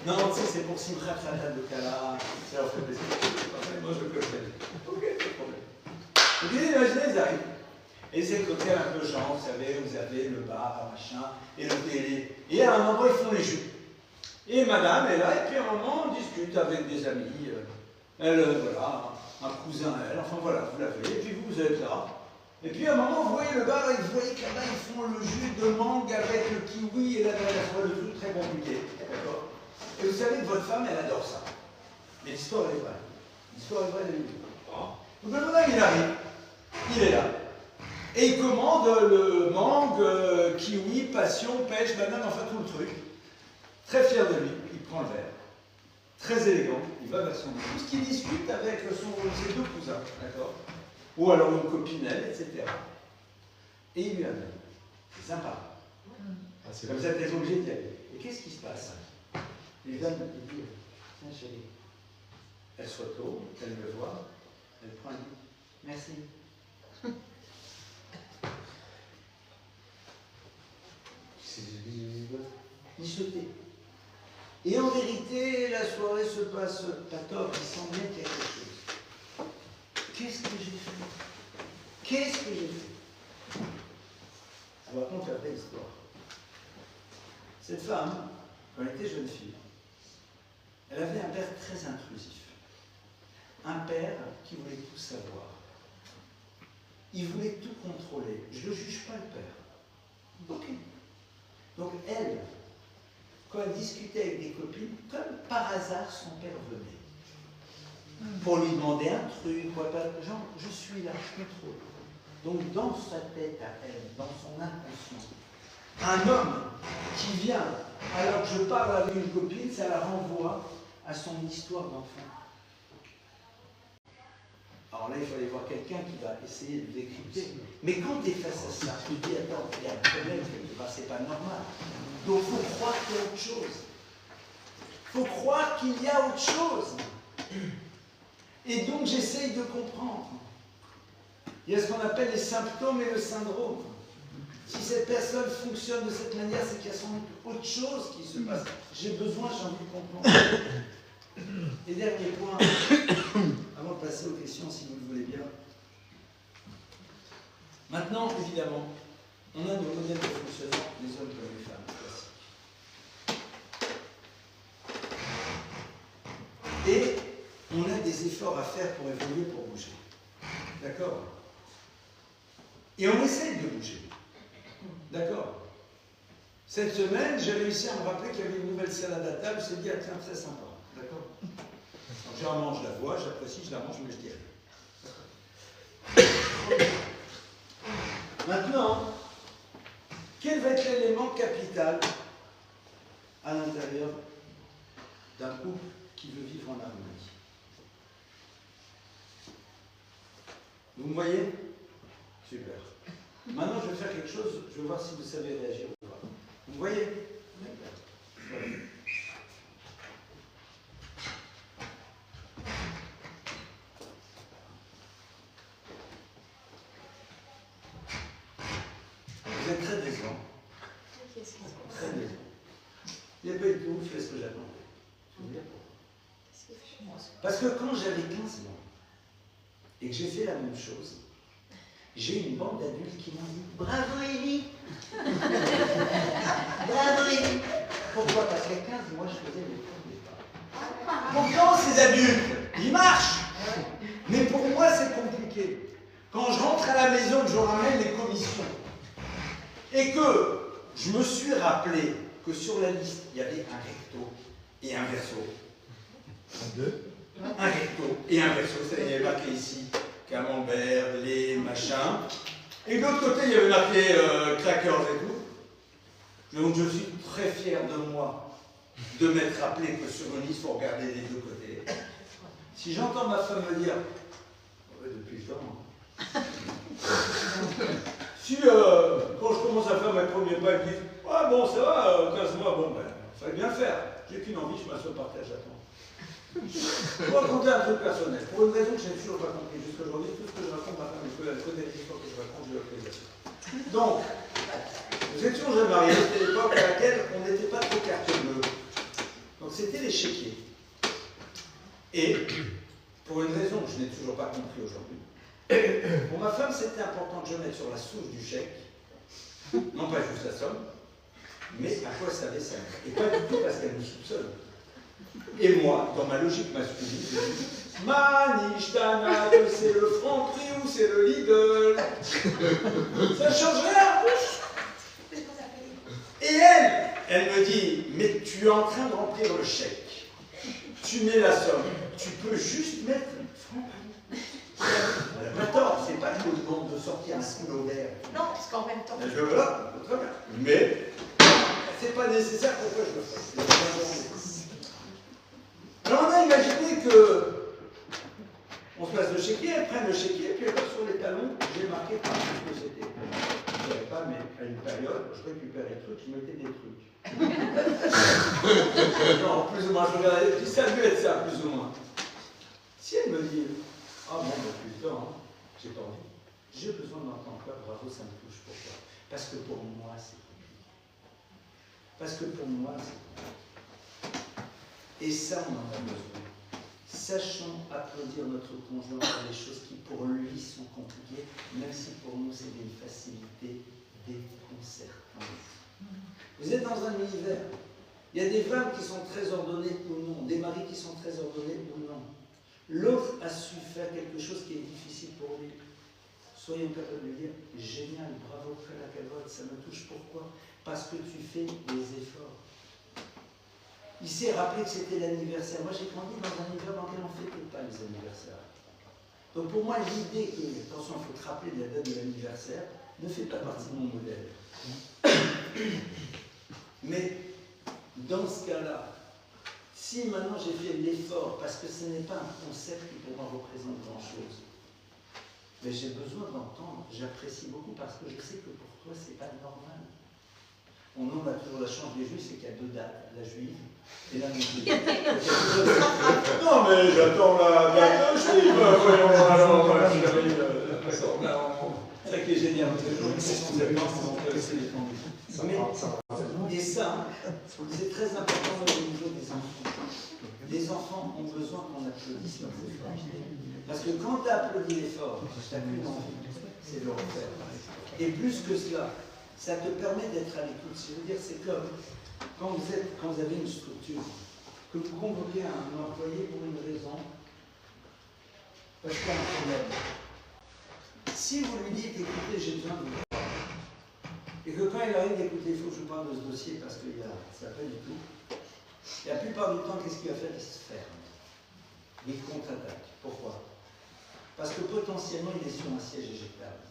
Non, tu sais, c'est pour Simchat Hanan de Kala, ça leur fait plaisir. Moi, je veux que je fasse. Ok, pas de problème. Donc, imaginez, ils arrivent. Et c'est le côté un peu genre, vous savez, vous avez le bar, machin, et le télé. Et à un endroit, ils font les jeux. Et madame est là, et puis à un moment, on discute avec des amis. Elle, voilà, un cousin à elle, enfin voilà, vous la voyez, et puis vous êtes là. Et puis à un moment, vous voyez le bar, et vous voyez que là-bas, ils font le jus de mangue avec le kiwi et la fois le truc très compliqué. D'accord? Et vous savez que votre femme, elle adore ça. Mais l'histoire, elle est vraie. L'histoire est vraie, elle est vraie. Donc le bonhomme, il arrive, il est là. Et il commande le mangue, kiwi, passion, pêche, banane, enfin tout le truc. Très fier de lui, il prend le verre. Très élégant, il va vers son épouse, qui discute avec ses deux cousins, d'accord? Ou alors une copinelle, etc. Et il lui amène. C'est sympa. C'est comme ça que tu es obligé d'y aller. Et qu'est-ce qui se passe? Il vient, il dit, tiens chérie, elle s'auto, elle me voit, elle prend et dit, merci. Il se tait. Et en vérité, la soirée se passe pas top, il semblait quelque chose. Qu'est-ce que j'ai fait? Qu'est-ce que j'ai fait? Je vous raconte la vraie histoire. Cette femme, quand elle était jeune fille, elle avait un père très intrusif. Un père qui voulait tout savoir. Il voulait tout contrôler. Je ne juge pas le père. Ok. Donc elle, quand elle discutait avec des copines, comme par hasard, son père venait. Pour lui demander un truc, genre, je suis là, je contrôle. Donc dans sa tête à elle, dans son inconscient, un homme qui vient, alors que je parle avec une copine, ça la renvoie à son histoire d'enfant. Alors là, il fallait voir quelqu'un qui va essayer de décrypter. Mais quand tu es face à ça, tu te dis, attends, il y a un problème, c'est pas normal. Donc il faut croire qu'il y a autre chose. Il faut croire qu'il y a autre chose. Et donc j'essaye de comprendre. Il y a ce qu'on appelle les symptômes et le syndrome. Si cette personne fonctionne de cette manière, c'est qu'il y a sans doute autre chose qui se passe. J'ai besoin, j'ai envie de comprendre. Et dernier point, avant de passer aux questions, si vous le voulez bien. Maintenant, évidemment, on a nos modèles de fonctionnement, les hommes comme les femmes, classiques. Et on a des efforts à faire pour évoluer, pour bouger. D'accord? Et on essaye de bouger. D'accord? Cette semaine, j'ai réussi à me rappeler qu'il y avait une nouvelle salade à table, je me suis dit, ah tiens, c'est sympa. D'accord? Généralement, je la vois, j'apprécie, je la mange, mais je dis rien. Maintenant, quel va être l'élément capital à l'intérieur d'un couple qui veut vivre en harmonie? Vous me voyez? Super. Maintenant, je vais faire quelque chose, je vais voir si vous savez réagir ou pas. Vous me voyez? Voilà. Vous êtes très décevant. Très décevant. Il n'y a pas eu de tout, fait ce que j'attendais. Je veux dire pourquoi. Parce que quand j'avais 15 ans et que j'ai fait la même chose, j'ai eu une bande d'adultes qui m'ont dit « Bravo Élie !» Bravo Élie !» Pourquoi? Parce qu'à 15, moi je faisais les cours de départ. Pourtant, ces adultes, ils marchent. Mais pour moi, c'est compliqué. Quand je rentre à la maison, que je ramène les commissions, et que je me suis rappelé que sur la liste, il y avait un recto et un verso. Un recto et un verso, c'est-à-dire il y avait marqué ici camembert, lait, machin. Et de l'autre côté, il y avait marqué crackers et tout. Donc je suis très fier de moi de m'être rappelé que sur une liste, il faut regarder les deux côtés. Si j'entends ma femme me dire, ouais, depuis le temps, si quand je commence à faire mes premiers pas, ils me disent, ah bon, ça va, 15 mois, bon, ben, fallait bien le faire. J'ai qu'une envie, je m'assois par terre, j'attends. Je vais vous raconter un truc personnel. Pour une raison que je n'ai toujours pas compris jusqu'à aujourd'hui, tout ce que je raconte, ma femme, elle connaît les histoires que je raconte, j'ai l'autorisation. Donc, nous étions jeunes mariés, c'était l'époque à laquelle on n'était pas trop carte bleue. Donc, c'était les chéquiers. Et, pour une raison que je n'ai toujours pas compris aujourd'hui, pour ma femme, c'était important que je mette sur la souche du chèque, non pas juste la somme, mais à quoi ça descend. Et pas du tout parce qu'elle nous soupçonne. Et moi, dans ma logique masculine, je dis, Manishtana, que c'est le Franprix ou c'est le Lidl. Ça ne change rien. Et elle me dit, mais tu es en train de remplir le chèque. Tu mets la somme. Tu peux juste mettre Franprix. Elle n'a pas tort, c'est pas que je vous demande de sortir un stylo vert. Non, parce qu'en même temps. Je veux là, très bien. Mais c'est pas nécessaire, pourquoi je le fais? Alors on a imaginé que on se passe le chéquier, elle prenne le chéquier, puis elle va sur les talons, j'ai marqué par ce que c'était. Je ne savais pas, mais à une période, je récupérais des trucs, je mettais des trucs. Non, plus ou moins, je regardais, je dis, ça a dû être ça, plus ou moins. Si elle me dit, ah bon, bah, putain, hein, j'ai pas envie, j'ai besoin d'entendre quoi, bravo, ça me touche, pourquoi? Parce que pour moi, c'est compliqué. Parce que pour moi, c'est compliqué. Et ça, on en a besoin. Sachons applaudir notre conjoint pour les choses qui pour lui sont compliquées, même si pour nous c'est d'une facilité déconcertante. Vous êtes dans un univers, il y a des femmes qui sont très ordonnées ou non, des maris qui sont très ordonnés ou non. L'autre a su faire quelque chose qui est difficile pour lui. Soyons capables de lui dire, génial, bravo, fais la calotte, ça me touche. Pourquoi? Parce que tu fais des efforts. Il s'est rappelé que c'était l'anniversaire. Moi, j'ai grandi dans un univers dans lequel on ne fêtait pas les anniversaires. Donc, pour moi, l'idée que, attention, il faut te rappeler de la date de l'anniversaire, ne fait pas partie de mon modèle. Mais, dans ce cas-là, si maintenant j'ai fait l'effort, parce que ce n'est pas un concept qui pour moi représente grand-chose, mais j'ai besoin d'entendre, j'apprécie beaucoup parce que je sais que pour toi, c'est pas normal. On a toujours la chance des juifs, c'est qu'il y a deux dates, la juive et la non-juive. Non, mais j'attends la date juive, voyons, alors, c'est ça qui est génial, et ça, c'est très important au niveau des enfants. Les enfants ont besoin qu'on applaudisse leurs efforts. Parce que quand tu as applaudi l'effort, tu n'as plus d'envie, c'est de le refaire. Et plus que cela, ça te permet d'être à l'écoute. Je veux dire, c'est comme quand vous avez une structure, que vous convoquez un employé pour une raison, parce qu'il y a un problème. Si vous lui dites, écoutez, j'ai besoin de vous, et que quand il arrive, écoutez, il faut que je vous parle de ce dossier parce que ça ne va pas du tout, et la plupart du temps, qu'est-ce qu'il va faire? Il se ferme. Il contre-attaque. Pourquoi? Parce que potentiellement, il est sur un siège éjectable.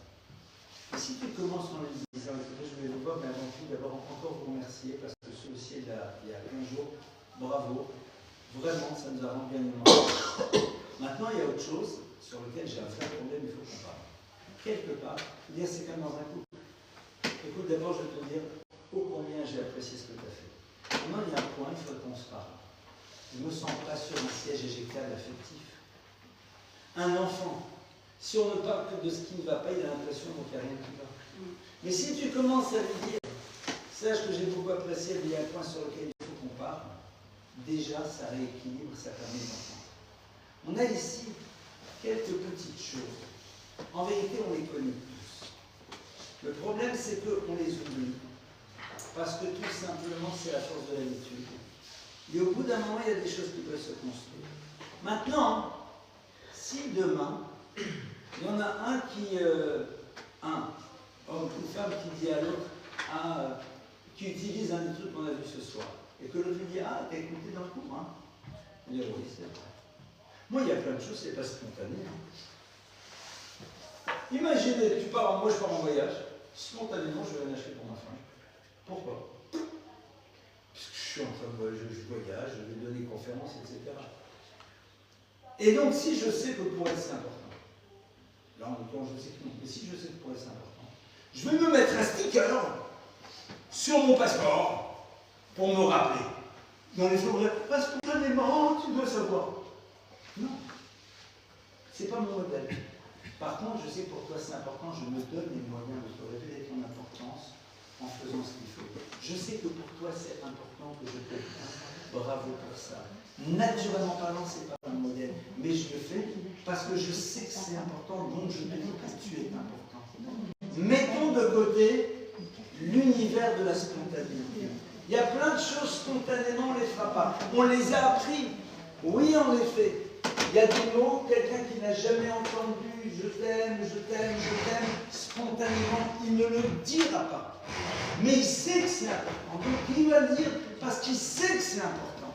Et si tu commences en lui disant, écoutez, je vais vous voir, mais avant tout, d'abord encore vous remercier parce que ce dossier, il y a 15 jours, bravo, vraiment, ça nous a rendu un énorme. Maintenant, il y a autre chose sur lequel j'ai un vrai problème, il faut qu'on parle. Quelque part, dire c'est comme dans un couple. Écoute, d'abord, je vais te dire ô combien j'ai apprécié ce que tu as fait. Maintenant, il y a un point, il faut qu'on se parle. Je ne me sens pas sur un siège éjectable affectif. Un enfant, si on ne parle que de ce qui ne va pas, il a l'impression qu'il n'y a rien qui va. Mais si tu commences à lui dire, sache que j'ai beaucoup apprécié, mais il y a un point sur lequel il faut qu'on parle, déjà, ça rééquilibre, ça permet d'entendre. On a ici quelques petites choses. En vérité, on les connaît tous. Le problème, c'est qu'on les oublie. Parce que tout simplement, c'est la force de l'habitude. Et au bout d'un moment, il y a des choses qui peuvent se construire. Maintenant, si demain, il y en a un qui, un homme ou femme qui dit à l'autre, qui utilise un des trucs qu'on a vu ce soir, et que l'autre lui dit, ah, t'as écouté dans le cours, hein? Il dit, oui, c'est vrai. Moi, il y a plein de choses, c'est pas spontané. Hein. Imaginez, moi je pars en voyage, spontanément je vais en acheter pour ma femme. Pourquoi? Parce que je suis en train de voyager, je voyage, je vais donner conférences, etc. Et donc si je sais que pour elle c'est important, là en l'occurrence je sais que non, mais si je sais que pour elle c'est important, je vais me mettre un sticker sur mon passeport pour me rappeler. Dans les jours, pas spontanément, tu dois savoir. Non, c'est pas mon modèle. Par contre, je sais que pour toi c'est important, je me donne les moyens de te révéler ton importance en faisant ce qu'il faut. Je sais que pour toi c'est important que je te dise bravo pour ça. Naturellement parlant, c'est pas un modèle, mais je le fais parce que je sais que c'est important, donc je te dis que tu es important. Mettons de côté l'univers de la spontanéité. Il y a plein de choses spontanément, on ne les fera pas. On les a appris, oui, on les fait. Il y a des mots, quelqu'un qui n'a jamais entendu je t'aime, spontanément, il ne le dira pas. Mais il sait que c'est important. Donc il va le dire parce qu'il sait que c'est important.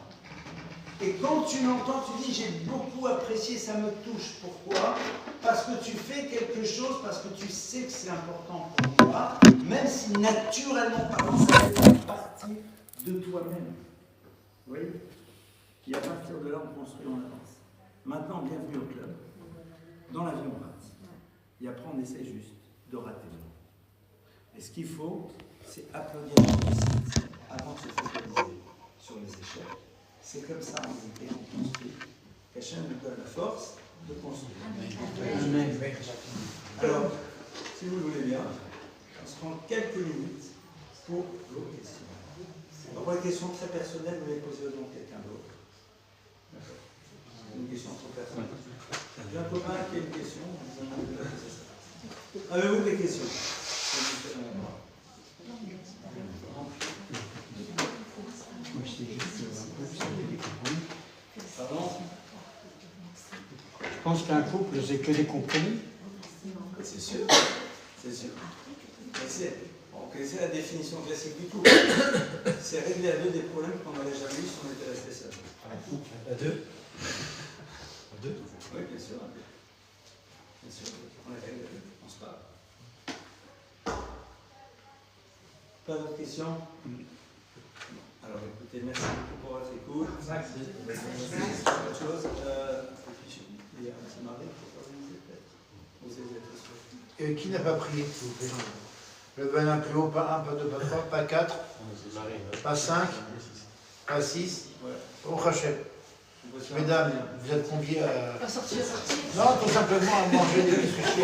Et quand tu l'entends, tu dis j'ai beaucoup apprécié, ça me touche. Pourquoi? Parce que tu fais quelque chose, parce que tu sais que c'est important pour toi, même si naturellement parlant, ça fait partie de toi-même. Vous voyez? Et à partir de là, on construit, on avance. Maintenant, bienvenue au club. Dans la vie, on rate. Et après, on essaie juste de rater. Et ce qu'il faut, c'est applaudir la réussite avant de se focaliser sur les échecs. C'est comme ça, en réalité, on construit. Qu'Hachem nous donne la force de construire. Alors, si vous le voulez bien, on se prend quelques minutes pour vos questions. Alors, les questions très personnelles, vous les posez au nom de quelqu'un d'autre. Une question trop personnelle. J'ai un copain qui a une question. Avez-vous des questions? Pardon? Je pense qu'un couple, c'est que des compromis. C'est sûr. C'est sûr. On connaissait la définition classique du couple. C'est régler à deux des problèmes qu'on n'aurait jamais eu si on était resté seul. À deux? Oui, bien sûr. Bien sûr. On est réglé à deux. On se parle. Pas d'autres questions? Alors écoutez, merci beaucoup pour votre écoute. Autre chose, il y a un petit mari pour organiser peut-être. Vous avez Qui n'a pas prié, s'il vous plaît? Le venin plus haut, pas 1, pas 2, pas 3, pas 4, pas 5, pas 6. Au Hachem. Mesdames, vous êtes conviés à... sortir. Non, tout simplement à manger des sushis.